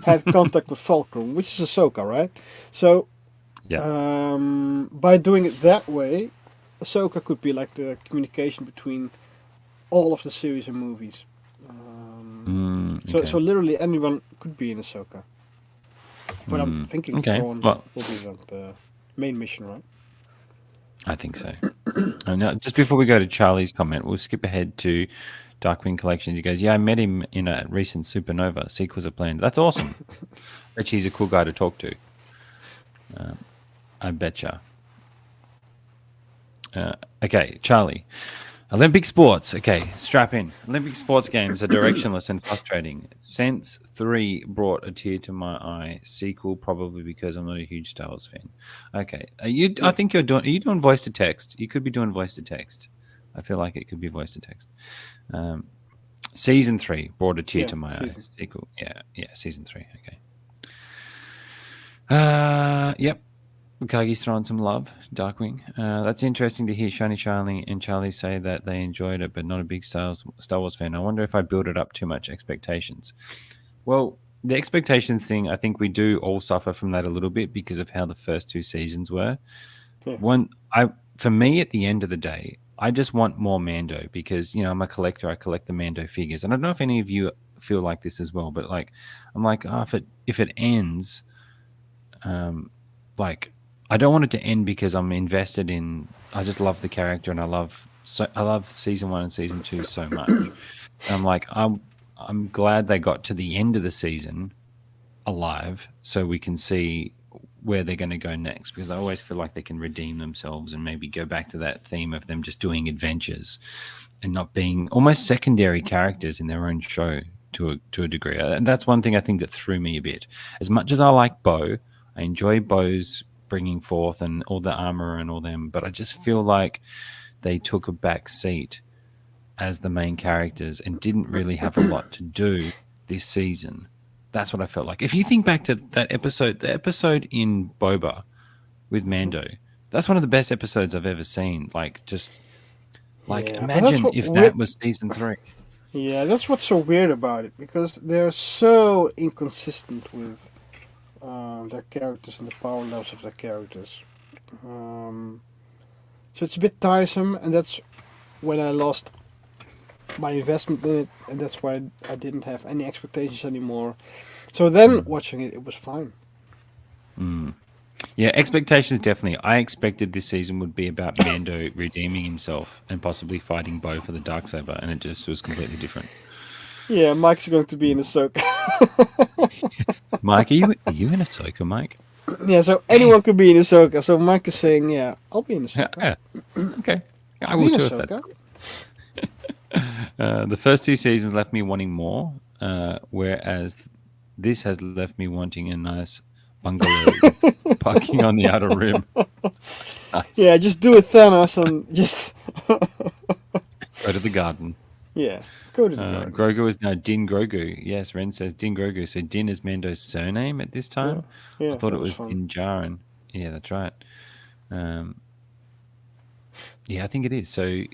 had contact with Fulcrum, which is Ahsoka, right? So Yeah. by doing it that way, Ahsoka could be like the communication between all of the series and movies. So literally anyone could be in Ahsoka. But I'm thinking Okay, Thrawn well- will be the main mission, right? I think so. Now, just before we go to Charlie's comment, we'll skip ahead to Darkwing Collections. He goes, "Yeah, I met him in a recent Supernova. Sequels are planned. That's awesome. Bet he's a cool guy to talk to. I betcha." Okay, Charlie. Olympic sports. Okay, strap in. Olympic sports games are directionless and frustrating. Sense 3 brought a tear to my eye. Sequel probably because I'm not a huge Star Wars fan. Okay, I think you're doing. Are you doing voice to text? You could be doing voice to text. I feel like it could be voice to text. Season 3 brought a tear to my eye. Sequel. Yeah. Season 3. Okay. Yep. Kagi's throwing some love, Darkwing. That's interesting to hear Shiny Charlie and Charlie say that they enjoyed it, but not a big Star Wars fan. I wonder if I built it up too much expectations. Well, the expectations thing, I think we do all suffer from that a little bit because of how the first 2 seasons were. Yeah. For me, at the end of the day, I just want more Mando because, I'm a collector. I collect the Mando figures. And I don't know if any of you feel like this as well, but like, I'm like, if it ends, like, I don't want it to end because I'm invested in. I just love the character, and I love season 1 and season 2 so much. And I'm like, I'm glad they got to the end of the season alive, so we can see where they're going to go next. Because I always feel like they can redeem themselves and maybe go back to that theme of them just doing adventures and not being almost secondary characters in their own show to a degree. And that's one thing I think that threw me a bit. As much as I like Bo, I enjoy Bo's bringing forth and all the armor and all them, but I just feel like they took a back seat as the main characters and didn't really have a lot to do this season. That's what I felt like. If you think back to that episode, the episode in Boba with Mando, that's one of the best episodes I've ever seen. Imagine if that was season 3. Yeah, that's what's so weird about it, because they're so inconsistent with their characters and the power levels of their characters. So it's a bit tiresome, and that's when I lost my investment in it, and that's why I didn't have any expectations anymore. So then watching it was fine. Yeah, expectations definitely. I expected this season would be about Mando redeeming himself and possibly fighting Bo for the Darksaber, and it just was completely different. Yeah, Mike's going to be in Ahsoka. Mike, are you in Ahsoka, Mike? Yeah, so anyone could be in Ahsoka. So Mike is saying, yeah, I'll be in Ahsoka. Yeah. Okay. I will too if that's cool. The first 2 seasons left me wanting more, whereas this has left me wanting a nice bungalow parking on the outer rim. Nice. Yeah, just do a Thanos and just Go to the garden. Yeah, go to the garden. Grogu is now Din Grogu. Yes, Ren says Din Grogu. So Din is Mando's surname at this time. Yeah, I thought it was fun. Din Djarin. Yeah, that's right. Yeah, I think it is. So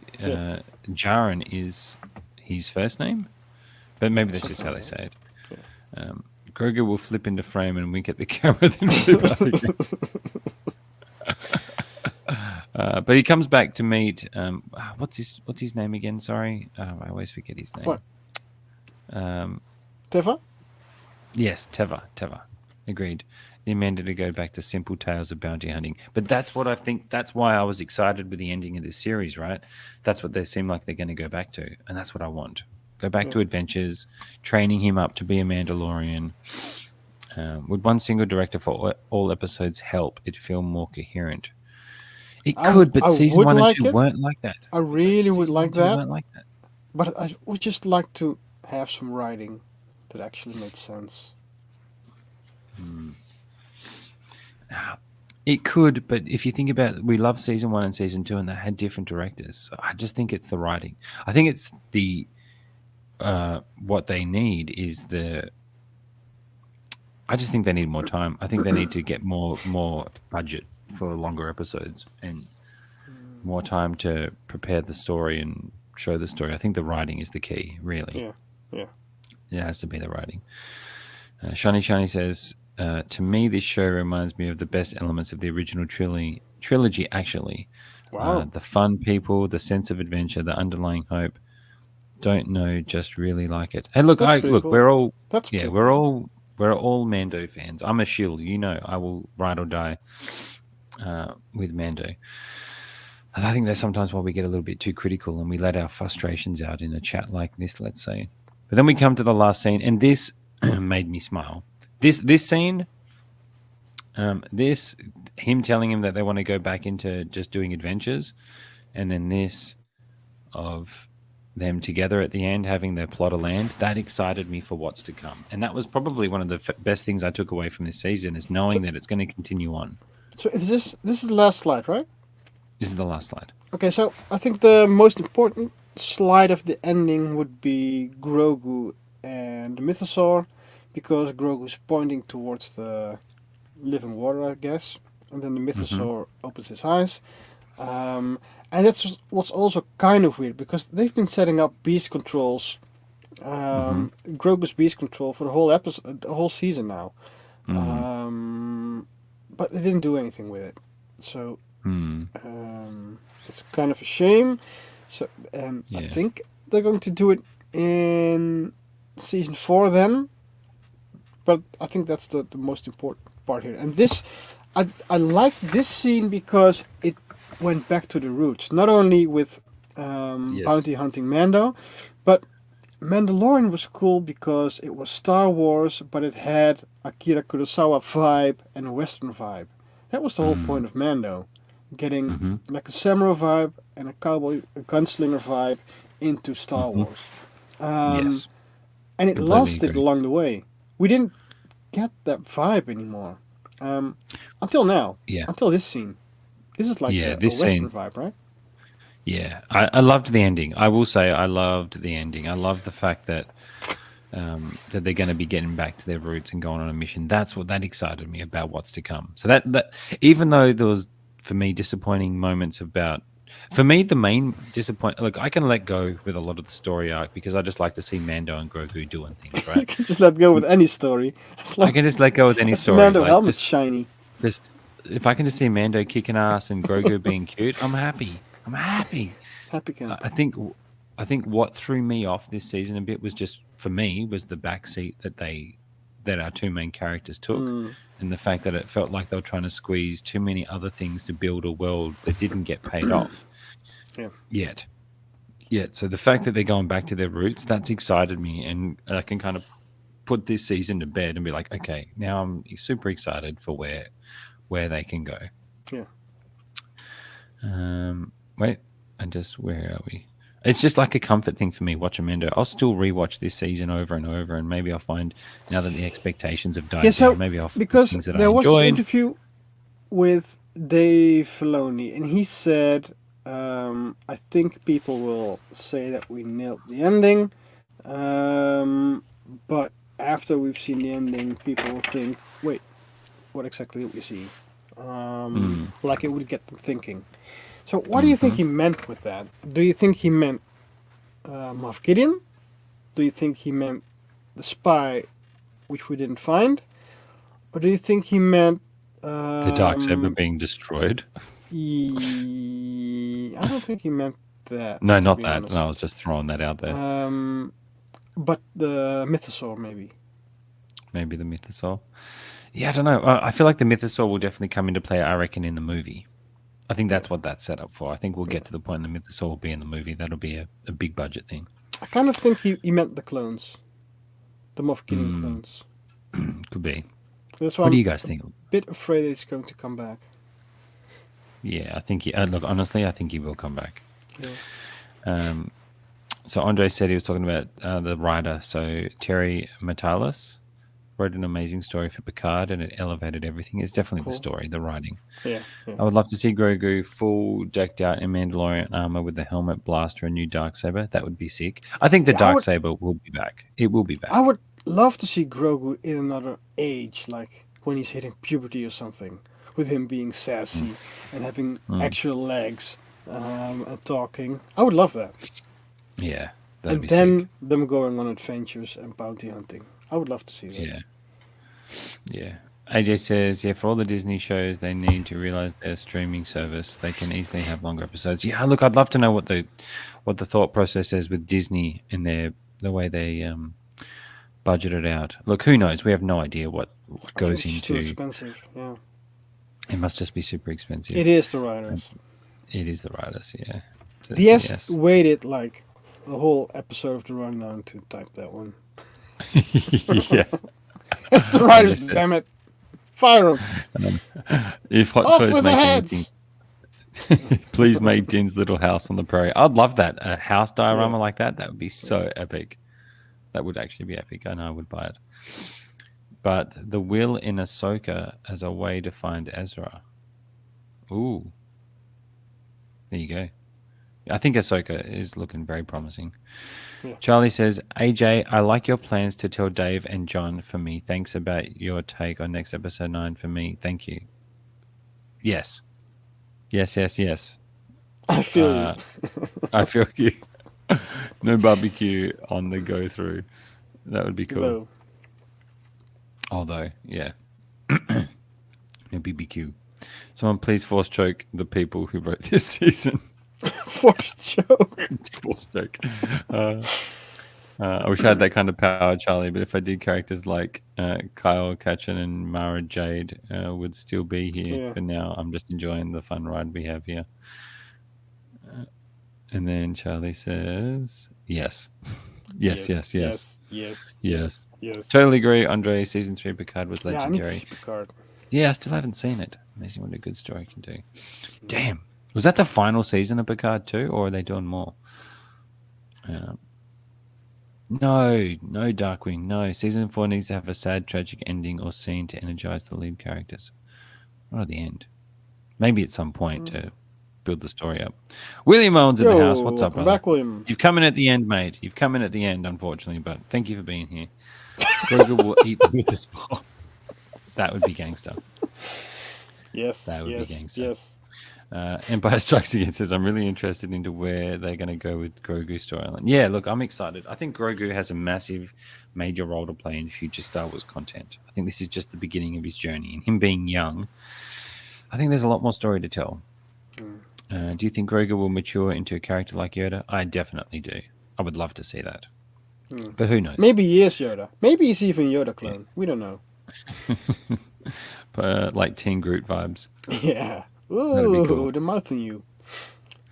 Djarin is his first name, but maybe that's just how they say it. Grogu will flip into frame and wink at the camera, then flip out again. But he comes back to meet. What's his name again? Sorry, I always forget his name. What? Teva? Yes, Teva. Agreed. He amended to go back to simple tales of bounty hunting. But that's what I think. That's why I was excited with the ending of this series, right? That's what they seem like they're going to go back to, and that's what I want. Go back to adventures, training him up to be a Mandalorian. Would one single director for all episodes help it feel more coherent? It could, but season 1 and 2 weren't like that. I really would like that. Weren't like that. But I would just like to have some writing that actually made sense. It could, but if you think about it, we love season 1 and season 2, and they had different directors. So I just think it's the writing. I think it's the what they need is the. I just think they need more time. I think they need to get more budget for longer episodes and more time to prepare the story and show the story. I think the writing is the key, really. Yeah. It has to be the writing. Shani says, to me, this show reminds me of the best elements of the original trilogy actually. Wow. The fun people, the sense of adventure, the underlying hope. Don't know, just really like it. And look, That's pretty cool. we're all That's yeah, pretty we're all Mando fans. I'm a shill, I will ride or die with Mando. And I think that's sometimes why we get a little bit too critical and we let our frustrations out in a chat like this, let's say. But then we come to the last scene, and this made me smile. This scene, him telling him that they want to go back into just doing adventures, and then this of them together at the end having their plot of land, that excited me for what's to come. And that was probably one of the best things I took away from this season, is knowing that it's going to continue on. So is this is the last slide, right? This is the last slide. Okay, so I think the most important slide of the ending would be Grogu and the Mythosaur, because Grogu's pointing towards the living water, I guess, and then the Mythosaur opens his eyes. And that's what's also kind of weird, because they've been setting up beast controls, Grogu's beast control for the whole episode, the whole season now. But they didn't do anything with it, so it's kind of a shame. So I think they're going to do it in season 4 then. But I think that's the most important part here. And this, I like this scene because it went back to the roots. Not only with bounty hunting Mando, but Mandalorian was cool because it was Star Wars, but it had Akira Kurosawa vibe and a Western vibe. That was the whole point of Mando. Getting like a samurai vibe and a cowboy, a gunslinger vibe into Star Wars. Yes. And it Completely lost it agree. along the way. We didn't get that vibe anymore. Until now. Yeah. Until this scene. This is like a this Western scene, vibe, right? Yeah, I loved the ending. I will say I loved the ending. I love the fact that that they're going to be getting back to their roots and going on a mission. That's what that excited me about what's to come. So that even though there was, for me, disappointing moments about, for me, the main disappoint, look, I can let go with a lot of the story arc because I just like to see Mando and Grogu doing things, You right? can just let go with any story. It's I like, can just let go with any that's story. Mando like, helmet's shiny. just if I can just see Mando kicking ass and Grogu being cute, I'm happy. I'm happy. Happy camp. I think what threw me off this season a bit was just, for me, was the backseat that our two main characters took, and the fact that it felt like they were trying to squeeze too many other things to build a world that didn't get paid off yet. So the fact that they're going back to their roots, that's excited me, and I can kind of put this season to bed and be like, okay, now I'm super excited for where they can go. Yeah. Wait, where are we? It's just like a comfort thing for me watching Mando. I'll still rewatch this season over and over, and maybe I'll find, now that the expectations have died down, maybe I'll find because things that I there was this enjoyed. interview with Dave Filoni, and he said, I think people will say that we nailed the ending, but after we've seen the ending, people will think, wait, what exactly did we see? Like it would get them thinking. So what do you think he meant with that? Do you think he meant Moff Gideon? Do you think he meant the spy, which we didn't find? Or do you think he meant... The Darksaber being destroyed? I don't think he meant that. No, to not be that. honest. No, I was just throwing that out there. But the Mythosaur, maybe. Maybe the Mythosaur. Yeah, I don't know. I feel like the Mythosaur will definitely come into play, I reckon, in the movie. I think that's what that's set up for. I think we'll get to the point the Mythosaur will be in the movie. That'll be a big budget thing. I kind of think he meant the clones. The Moff Gideon clones. Could be. That's why What do I'm you guys think? a bit afraid he's going to come back. Yeah, I think look, honestly, I think he will come back. Yeah. So Andre said he was talking about the writer. So Terry Matalas wrote an amazing story for Picard, and it elevated everything. It's definitely the Cool. story, the writing. Yeah. I would love to see Grogu full decked out in Mandalorian armor with the helmet, blaster, and new darksaber. That would be sick. I think the Yeah, I would- darksaber will be back. It will be back. I would love to see Grogu in another age, like when he's hitting puberty or something, with him being sassy and having actual legs and talking. I would love that. Yeah, that'd And be then sick. them going on adventures and bounty hunting. I would love to see that. Yeah. Yeah. AJ says, yeah, for all the Disney shows, they need to realize their streaming service. They can easily have longer episodes. Yeah, look, I'd love to know what the thought process is with Disney in the way they budget it out. Look, who knows? We have no idea what I think goes it's just too into. expensive. Yeah. It must just be super expensive. It is the writers. It is the writers, yeah. So, DS yes. waited like the whole episode of the rundown to type that one. Yeah. It's the writers, Understood. damn it. Fire them. If Hot Off Toys with the make heads. anything, please make Din's little house on the prairie. I'd love that. A house diorama Yeah. like that. That would be so epic. That would actually be epic. I know I would buy it. But the will in Ahsoka as a way to find Ezra. Ooh. There you go. I think Ahsoka is looking very promising. Yeah. Charlie says, AJ, I like your plans to tell Dave and John for me. Thanks about your take on next episode 9 for me. Thank you. Yes. Yes, yes, yes. I feel you. I feel you. No barbecue on the go through. That would be cool. Though. Although, yeah. No BBQ. Someone please force choke the people who wrote this season. Forced joke. Force choke. I wish I had that kind of power, Charlie, but if I did, characters like Kyle Katchen and Mara Jade would still be here. Yeah. For now, I'm just enjoying the fun ride we have here. And then Charlie says, yes. Yes. Yes. Totally agree, Andre. Season 3 Picard was Yeah, I need to legendary. see Picard. Yeah, I still haven't seen it. Amazing what a good story can do. Damn. Was that the final season of Picard too, or are they doing more? No, Darkwing. No. Season 4 needs to have a sad, tragic ending or scene to energize the lead characters. Not at the end. Maybe at some point to build the story up. William Owens in the house. What's up, welcome brother? back, William. You've come in at the end, mate. You've come in at the end, unfortunately, but thank you for being here. Grogu will eat with a spoon. That would be gangster. Yes. That would be yes. gangster. Yes. Empire Strikes Again says, I'm really interested into where they're going to go with Grogu's storyline. Yeah, look, I'm excited. I think Grogu has a massive, major role to play in future Star Wars content. I think this is just the beginning of his journey. And him being young, I think there's a lot more story to tell. Do you think Grogu will mature into a character like Yoda? I definitely do. I would love to see that. But who knows? Maybe he is Yoda. Maybe he's even Yoda clone. Yeah. We don't know. Like Teen Groot vibes. Yeah. Ooh, cool. The mouth on you.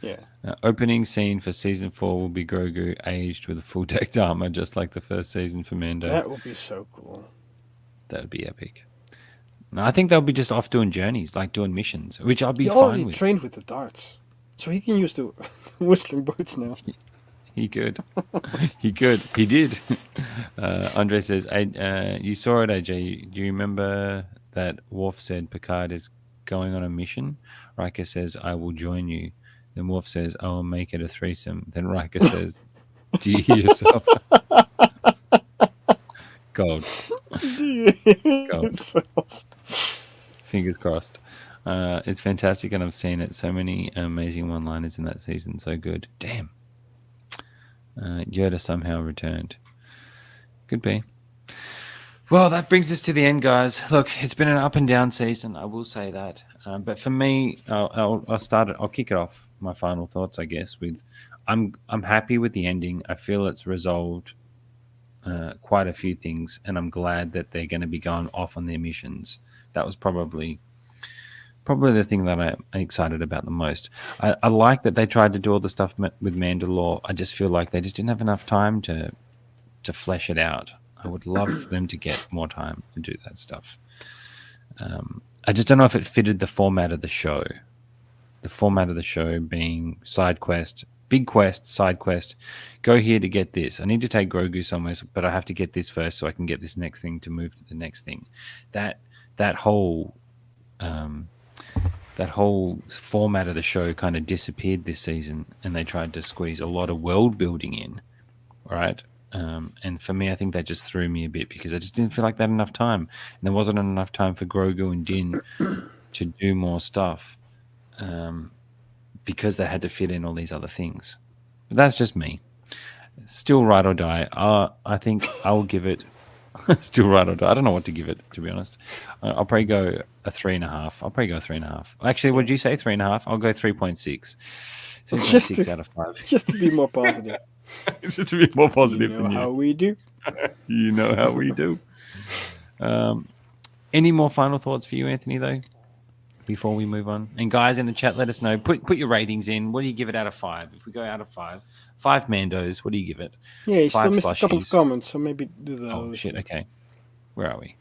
Yeah. Opening scene for season 4 will be Grogu aged with a full decked armor, just like the first season for Mando. That would be so cool. That would be epic. No, I think they'll be just off doing journeys, like doing missions, which I'll be fine already with. Trained with the darts, so he can use the whistling birds now. He could. He could. He did. Andre says, you saw it, AJ. Do you remember that Worf said Picard is going on a mission? Riker says, I will join you. Then Worf says, I will make it a threesome. Then Riker says, do you hear yourself? Gold. Do you hear Gold. yourself? Fingers crossed. It's fantastic, and I've seen it. So many amazing one-liners in that season. So good. Damn. Yoda somehow returned. Could be. Well, that brings us to the end, guys. Look, it's been an up and down season. I will say that. But for me, I'll start it. I'll kick it off. My final thoughts, I guess, with I'm happy with the ending. I feel it's resolved quite a few things, and I'm glad that they're going to be going off on their missions. That was probably the thing that I'm excited about the most. I like that they tried to do all the stuff with Mandalore. I just feel like they just didn't have enough time to flesh it out. I would love for them to get more time to do that stuff. I just don't know if it fitted the format of the show. The format of the show being side quest, big quest, side quest. Go here to get this. I need to take Grogu somewhere, but I have to get this first so I can get this next thing to move to the next thing. That whole format of the show kind of disappeared this season, and they tried to squeeze a lot of world building in, right? And for me, I think that just threw me a bit because I just didn't feel like they had enough time, and there wasn't enough time for Grogu and Din to do more stuff, because they had to fit in all these other things. But that's just me. Still ride or die. I think I'll give it. Still ride or die. I don't know what to give it, to be honest. I'll probably go a 3.5. I'll probably go 3.5. Actually, what did you say? 3.5? I'll go 3.6. 3.6 out of 5. Just to be more positive. Just to be more positive you know than you. how we do. You know how we do. Any more final thoughts for you, Anthony, though, before we move on? And guys in the chat, let us know. Put your ratings in. What do you give it out of 5? If we go out of 5 Mandos, what do you give it? Yeah, you still 5 missed a couple of slushies. comments, so maybe do those. Oh, shit. Okay. Where are we?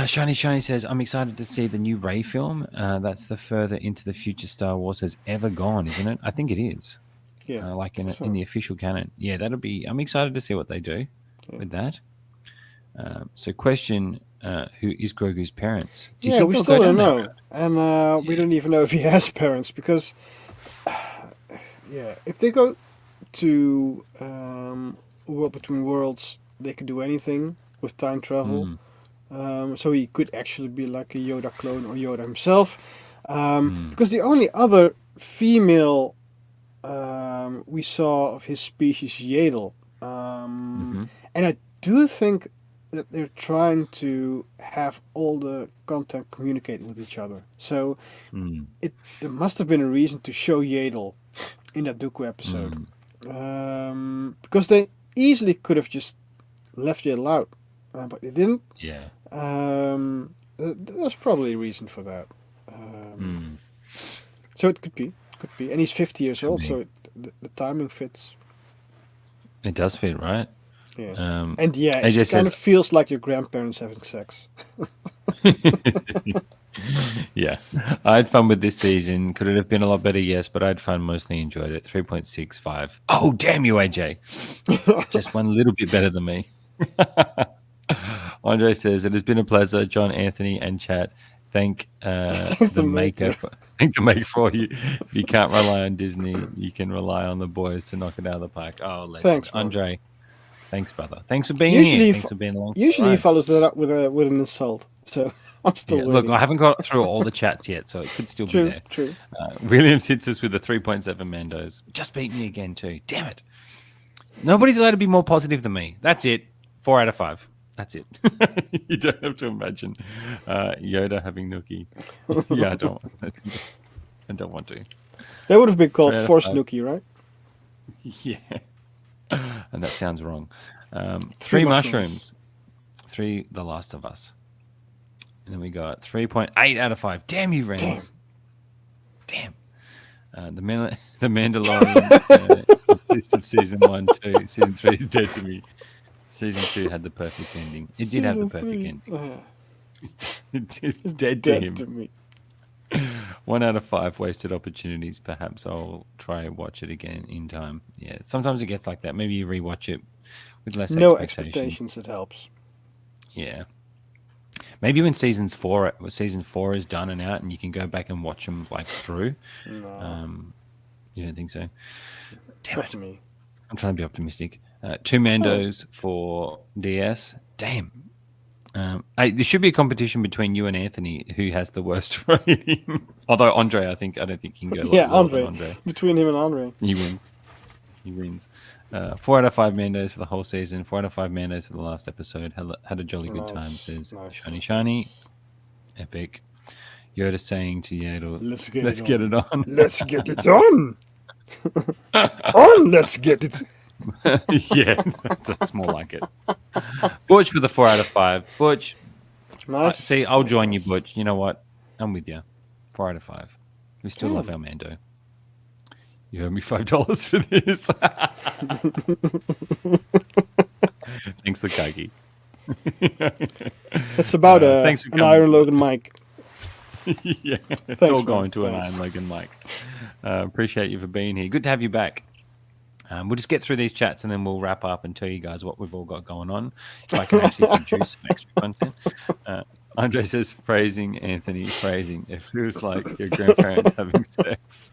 Shiny says, I'm excited to see the new Rey film. That's the further into the future Star Wars has ever gone, isn't it? I think it is. Yeah. Like in the official canon. Yeah, I'm excited to see what they do with that. So question, who is Grogu's parents? Do you think we they'll still go don't down know. And we don't even know if he has parents because, if they go to World Between Worlds, they could do anything with time travel. So he could actually be like a Yoda clone or Yoda himself. Because the only other female we saw of his species, Yaddle. And I do think that they're trying to have all the content communicate with each other. So there must have been a reason to show Yaddle in that Dooku episode. Because they easily could have just left Yaddle out, but they didn't. Yeah. There's probably a reason for that. So it could be. And he's 50 years old, so the timing fits. It does fit, right? Yeah. AJ It kind says, of feels like your grandparents having sex. yeah. I had fun with this season. Could it have been a lot better? Yes, but I had fun. Mostly enjoyed it. 3.65. Oh, damn you, AJ. Just one little bit better than me. Andre says, it has been a pleasure, John, Anthony, and chat. Thank the maker for you. If you can't rely on Disney, you can rely on the boys to knock it out of the park. Oh, legend. Thanks, Andre. Thanks, brother. Thanks for being Usually here. Thanks for being along. Usually he follows that up with an insult. So I'm still waiting. Look, I haven't got through all the chats yet, so it could still be there. True. Williams hits us with a 3.7 Mandos. Just beat me again too. Damn it. Nobody's allowed to be more positive than me. That's it. 4 out of 5. That's it. You don't have to imagine Yoda having Nookie. Yeah, I don't want to. That would have been called 3 out of Force 5. Nookie, right? Yeah. And that sounds wrong. 3 mushrooms. 3 The Last of Us. And then we got 3.8 out of 5. Damn you, Renz. Damn. The Mandalorian consists of season 1, 2. Season 3 is dead to me. Season 2 had the perfect ending. It did have the perfect ending. It's dead to him. To me. 1 out of 5 wasted opportunities. Perhaps I'll try and watch it again in time. Yeah, sometimes it gets like that. Maybe you rewatch it with less No expectation. expectations, it helps. Yeah. Maybe when season 4 is done and out, and you can go back and watch them like through. No. You don't think so? Damn Not it! to me. I'm trying to be optimistic. 2 Mandos for DS. Damn. There should be a competition between you and Anthony who has the worst rating. Although Andre, I don't think he can go. Yeah, lower than Andre. Between him and Andre. He wins. 4 out of 5 Mandos for the whole season. 4 out of 5 Mandos for the last episode. Had a jolly good time, says Shiny. Epic. Yoda saying to Yaddle, let's get it on. Let's get it on. Let's get it. Yeah, that's more like it. Butch with a 4 out of 5. Butch. Nice. See, I'll join you, Butch. You know what? I'm with you. 4 out of 5. We still love our Mando. You owe me $5 for this. Thanks, Lukagi. It's about thanks for an coming. Iron Logan mic. Yeah, it's Thanks, all man. going to an Thanks. Iron Logan Mike. Appreciate you for being here. Good to have you back. We'll just get through these chats and then we'll wrap up and tell you guys what we've all got going on. If I can actually produce some extra content. Andre says, phrasing, Anthony, phrasing. It feels like your grandparents having sex.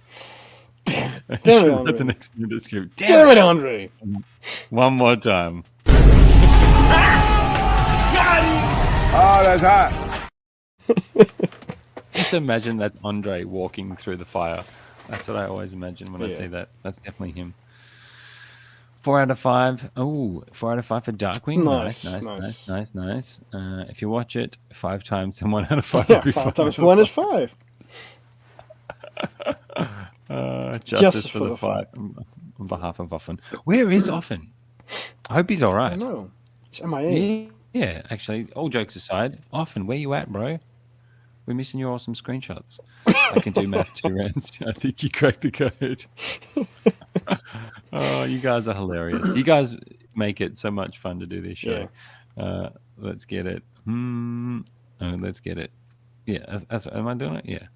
Damn it, Let the Andre. next minute script. Damn it, Andre. One more time. Oh, that's hot. Just imagine that's Andre walking through the fire. That's what I always imagine when I see that. That's definitely him. 4 out of 5. Oh, 4 out of 5 for Darkwing. Nice. If you watch it 5 times, then 1 out of 5 Yeah, will be 5 5 times out of 1 is 5. Justice for the fight on behalf of Offen. Where is Offen? I hope he's all I right. don't know. It's MIA. Yeah, actually, all jokes aside, Offen, where you at, bro? We're missing your awesome screenshots. I can do math 2 rounds. I think you cracked the code. Oh, you guys are hilarious. You guys make it so much fun to do this show. Yeah. Let's get it. Let's get it. Yeah, am I doing it? Yeah.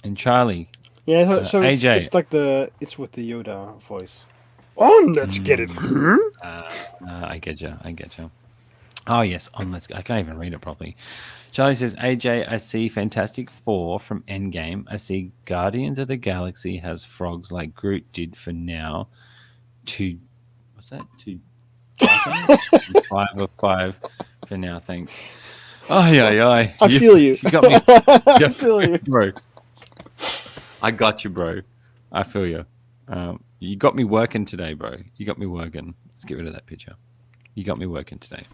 And Charlie. Yeah, so AJ. it's like it's with the Yoda voice. On, let's get it. I get you. Oh yes, on let's. I can't even read it properly. Charlie says, AJ, I see Fantastic Four from Endgame. I see Guardians of the Galaxy has frogs like Groot did for now. What's that? 5 of 5 for now. Thanks. Oh yeah. I feel you. You got me. I feel you. Bro. I got you, bro. I feel you. You got me working today, bro. You got me working. Let's get rid of that picture. You got me working today.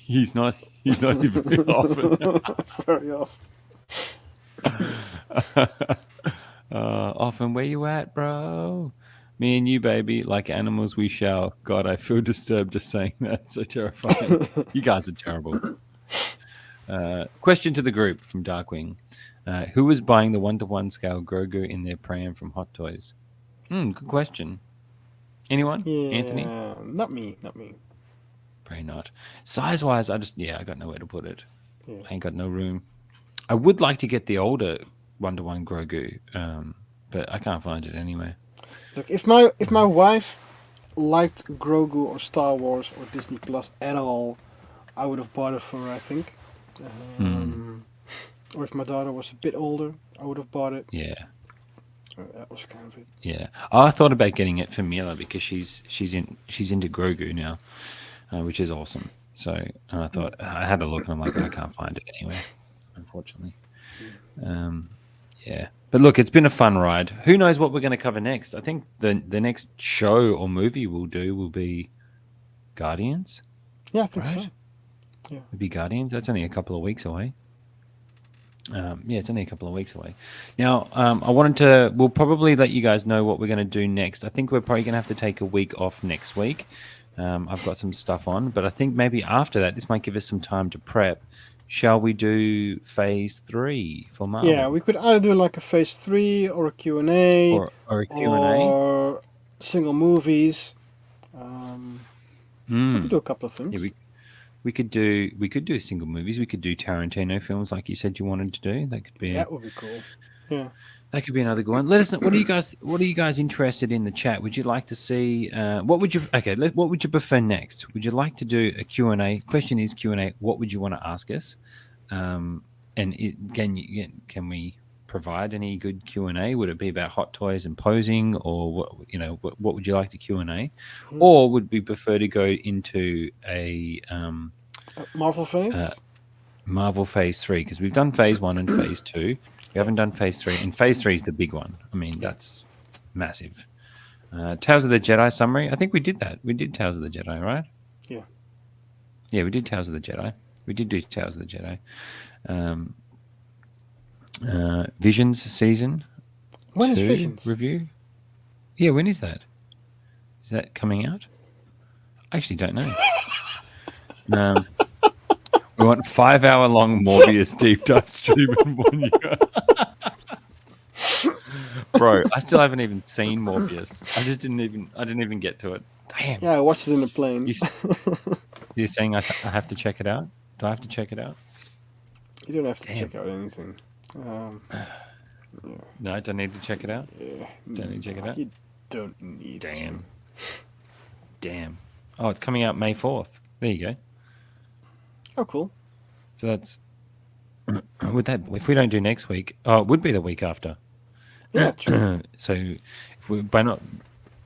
He's not even very often. Very often. Often, where you at, bro? Me and you, baby, like animals we shall. God, I feel disturbed just saying that. So terrifying. You guys are terrible. Question to the group from Darkwing. Who was buying the 1-to-1 scale Grogu in their pram from Hot Toys? Good question. Anyone? Yeah, Anthony? Not me. Probably not. Size-wise, I got nowhere to put it. Yeah. I ain't got no room. I would like to get the older 1-to-1 Grogu, but I can't find it anywhere. Look, if my wife liked Grogu or Star Wars or Disney Plus at all, I would have bought it for her, I think. Or if my daughter was a bit older, I would have bought it. Yeah. That was kind of it. Yeah. I thought about getting it for Mila because she's into Grogu now, which is awesome. So I thought I had a look and I'm like, I can't find it anywhere, unfortunately. Yeah. But look, it's been a fun ride. Who knows what we're going to cover next? I think the next show or movie we'll do will be Guardians. Yeah, I think so. Right? Yeah. It'll be Guardians. That's only a couple of weeks away. It's only a couple of weeks away. Now, we'll probably let you guys know what we're going to do next. I think we're probably going to have to take a week off next week. I've got some stuff on, but I think maybe after that, this might give us some time to prep. Shall we do phase 3 for Marvel? Yeah, we could either do like a phase 3 or a Q&A. Or a Q&A? Or single movies. We could do a couple of things. Yeah, we could do single movies. We could do Tarantino films, like you said you wanted to do. That would be cool. Yeah, that could be another good one. Let us know. What are you guys interested in the chat? Would you like to see? What would you prefer next? Would you like to do a Q&A? Question is Q&A. What would you want to ask us? Can we provide any good Q&A? Would it be about hot toys and posing, or what would you like to Q&A? Or would we prefer to go into a Marvel phase? Marvel phase 3, because we've done phase 1 and phase 2. We haven't done phase 3, and phase 3 is the big one. I mean, that's massive. Tales of the Jedi summary. I think we did that. We did Tales of the Jedi, right? Yeah. Yeah, we did Tales of the Jedi. We did do Tales of the Jedi. Visions season. When is 2 Visions? review? Yeah, when is that? Is that coming out? I actually don't know. We want 5-hour-long Morbius deep dive stream in 1 year. Bro, I still haven't even seen Morbius. I didn't even get to it. Damn. Yeah, I watched it in the plane. You're saying I have to check it out? Do I have to check it out? You don't have to Damn. check out anything. No, I don't need to check it out. Yeah, Don't need to check it out. You don't need Damn. Damn. Oh, it's coming out May 4th. There you go. Oh, cool. So that's would that if we don't do next week? Oh, it would be the week after. Yeah, true. So if we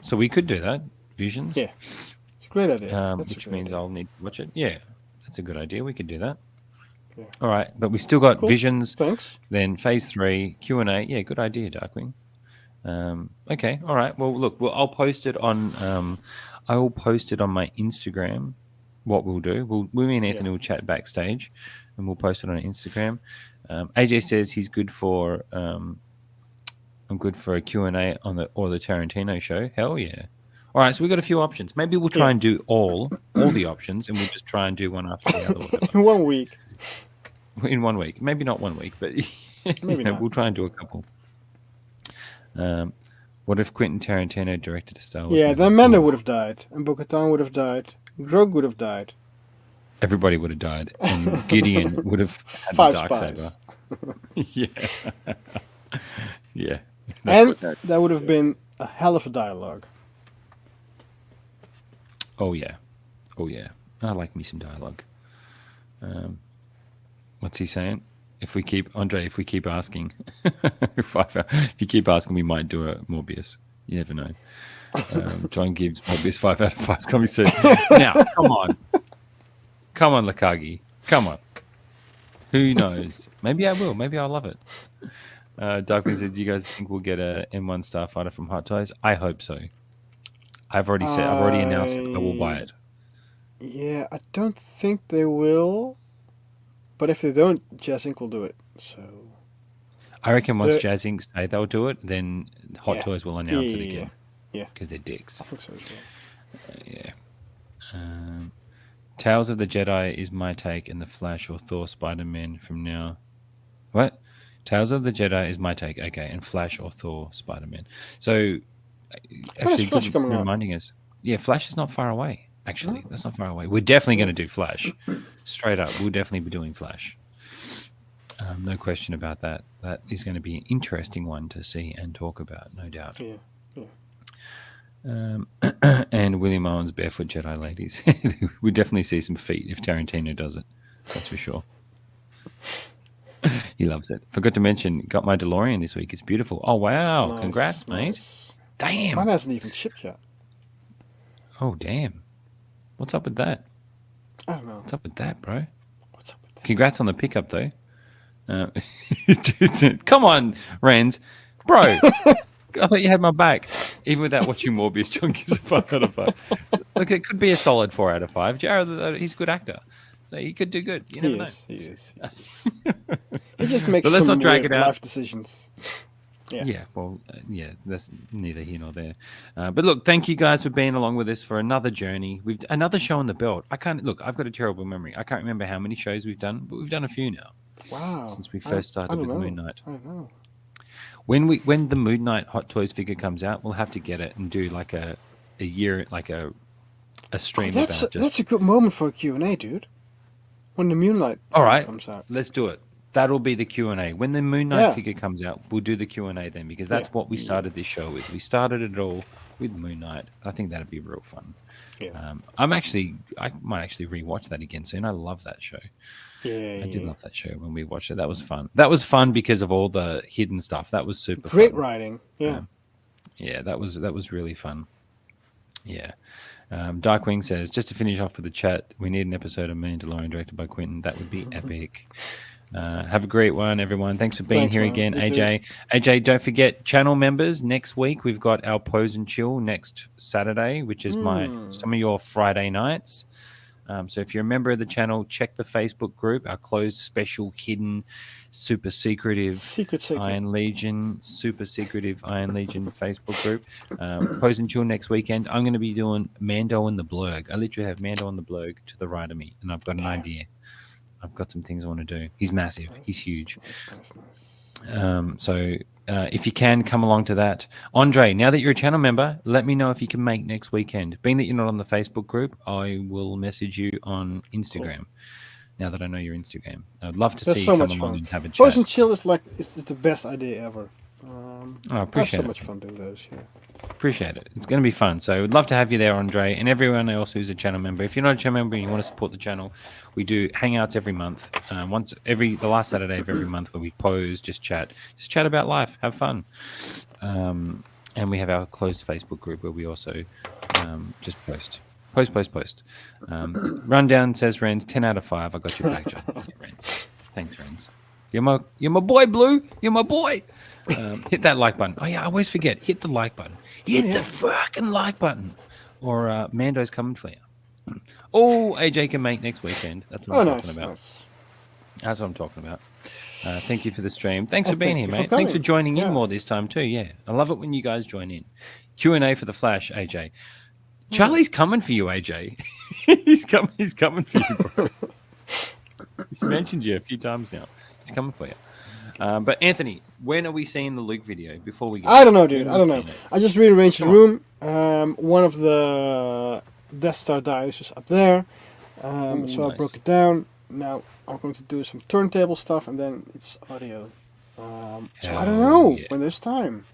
so we could do that. Visions. Yeah, it's a great idea. That's a Which great means idea. I'll need to watch it. Yeah, that's a good idea. We could do that. Yeah. All right, but we still got Cool. Visions. Thanks. Then Phase 3 Q&A. Yeah, good idea, Darkwing. Okay, all right. Well, look, I'll post it on. I will post it on my Instagram. What we'll do, me and Anthony will chat backstage, and we'll post it on Instagram. AJ says he's good for. I'm good for a Q&A on the Tarantino show. Hell yeah! All right, so we got a few options. Maybe we'll try and do all the options, and we'll just try and do one after the other. Whatever. In 1 week. In 1 week, maybe not 1 week, but Maybe not. we'll try and do a couple. What if Quentin Tarantino directed a Star Wars? Yeah, movie? then Mando would have died, and Bo-Katan would have died, Grogu would have died. Everybody would have died, and Gideon would have had 5 the spies. Darksaber. Yeah, yeah. And that would have been a hell of a dialogue. Oh yeah. I like me some dialogue. What's he saying? If we keep asking, if you keep asking, we might do a Morbius. You never know. John gives Morbius 5 out of 5 coming soon. Now, come on, Lakagi, come on. Who knows? Maybe I will. Maybe I'll love it. Darkwing said, "Do you guys think we'll get a M1 Starfighter from Hot Toys?" I hope so. I've already announced it. I will buy it. Yeah, I don't think they will. But if they don't, Jazz Inc. will do it. So I reckon once Jazz Inc. say they'll do it, then Hot Yeah. Toys will announce it again. Yeah. Because they're dicks. I think so as well. Yeah. Tales of the Jedi is my take, and the Flash or Thor Spider-Man from now. What? Tales of the Jedi is my take. Okay, and Flash or Thor Spider-Man. So, actually, Flash good coming out? reminding us. Yeah, Flash is not far away. Actually, that's not far away. We're definitely going to do Flash. Straight up, we'll definitely be doing Flash. No question about that. That is going to be an interesting one to see and talk about, no doubt. Yeah. And William Owen's Barefoot Jedi ladies. We definitely see some feet if Tarantino does it. That's for sure. He loves it. Forgot to mention, got my DeLorean this week. It's beautiful. Oh, wow. Nice, Congrats, mate. nice. Damn. Mine hasn't even shipped yet. Oh, damn. What's up with that? I don't know. What's up with that, bro? What's up with that? Congrats on the pickup, though. Come on, Rens. Bro, I thought you had my back. Even without watching Morbius, John gives a 5 out of 5. Look, it could be a solid 4 out of 5. Jared, he's a good actor. So he could do good. You never know. He is. He just makes But let's some not drag weird it out. life decisions. Yeah. Yeah, that's neither here nor there. But look, thank you guys for being along with us for another journey. We've another show on the belt. I've got a terrible memory. I can't remember how many shows we've done, but we've done a few now. Wow. Since we first started with Moon Knight. I don't know. When the Moon Knight Hot Toys figure comes out, we'll have to get it and do like a year, like a stream about just. That's a good moment for a Q&A, dude. When the Moonlight All right, comes out. let's do it. That'll be the Q&A. When the Moon Knight figure comes out, we'll do the Q&A then, because that's what we started this show with. We started it all with Moon Knight. I think that'd be real fun. Yeah. I might actually rewatch that again soon. I love that show. I did love that show when we watched it. That was fun. That was fun because of all the hidden stuff. That was super Great fun. writing. Yeah. Yeah, that was really fun. Yeah. Darkwing says, just to finish off with the chat, we need an episode of Mandalorian directed by Quentin. That would be epic. Have a great one, everyone. Thanks for being here man. again, You AJ. AJ, don't forget, channel members, next week we've got our Pose and Chill next Saturday, which is some of your Friday nights. So if you're a member of the channel, check the Facebook group, our closed, special, hidden, super secretive Secret. Iron Legion Facebook group. Pose and Chill next weekend. I'm going to be doing Mando and the Blurg. I literally have Mando and the Blurg to the right of me, and I've got an idea. I've got some things I want to do. He's massive. He's huge. Nice. So if you can, come along to that. Andre, now that you're a channel member, let me know if you can make next weekend. Being that you're not on the Facebook group, I will message you on Instagram. Now that I know your Instagram, I'd love to That's see so you come much along fun. and have a Post chat. and chill is like it's the best idea ever. I I have appreciate so it. much fun doing those. Yeah. Appreciate it. It's going to be fun. So we'd love to have you there, Andre, and everyone else who's a channel member. If you're not a channel member and you want to support the channel, we do hangouts every month. The last Saturday of every month, where we pose, just chat about life, have fun. And we have our closed Facebook group where we also just post. Rundown says Renz 10 out of 5. I got your back, John. Yeah, Renz. Thanks, Renz. You're my boy, Blue. You're my boy. Hit that like button. Oh yeah, I always forget. Hit the like button. Hit the fucking like button. Or Mando's coming for you. Oh, AJ can make next weekend. That's what I'm talking about. Nice. That's what I'm talking about. Thank you for the stream. Thanks for being thank here, you for mate. Thanks for coming. joining in Yeah. more this time too. Yeah, I love it when you guys join in. Q&A for the Flash, AJ. Charlie's coming for you, AJ. He's coming for you, bro. He's mentioned you a few times now. He's coming for you. But Anthony, when are we seeing the Luke video? Before we go, I don't know, dude. when I are we don't know. seeing it? I just rearranged the Come on. room. One of the Death Star dice is up there. Ooh, So I nice. broke it down. Now I'm going to do some turntable stuff and then it's audio. So I don't Hell know yeah. when there's time.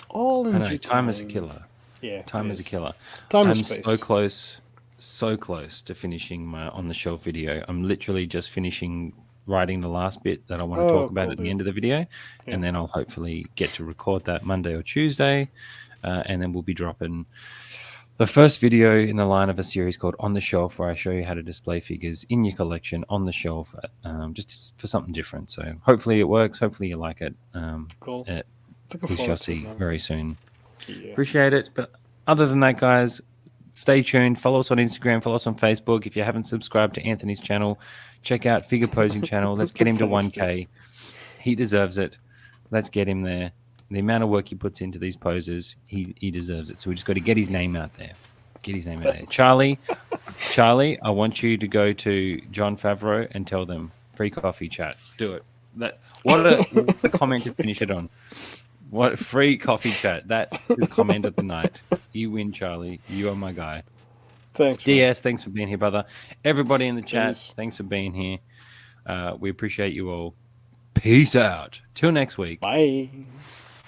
All in I know, due time is a killer. Yeah. Time it is a killer. Time I'm and space. so close to finishing my on the shelf video. I'm literally just finishing writing the last bit that I want to talk about cool, at the dude. end of the video, Yeah. and then I'll hopefully get to record that Monday or Tuesday, and then we'll be dropping the first video in the line of a series called On the Shelf, where I show you how to display figures in your collection on the shelf, just for something different. So hopefully it works. Hopefully you like it. Cool. it Looking we forward shall to see it, man. very soon. Yeah. Appreciate it. But other than that, guys, stay tuned. Follow us on Instagram. Follow us on Facebook. If you haven't subscribed to Anthony's channel, check out Figure Posing channel. Let's get him to Thanks, 1K. He deserves it. Let's get him there. The amount of work he puts into these poses, he deserves it. So we just got to get his name out there. Get his name out there. Charlie, I want you to go to John Favreau and tell them free coffee chat. Do it. What a comment to finish it on. What free coffee chat? That is comment of the night. You win, Charlie. You are my guy. Thanks. man. DS, thanks for being here, brother. Everybody in the chat, Peace. thanks for being here. We appreciate you all. Peace out. Till next week. Bye.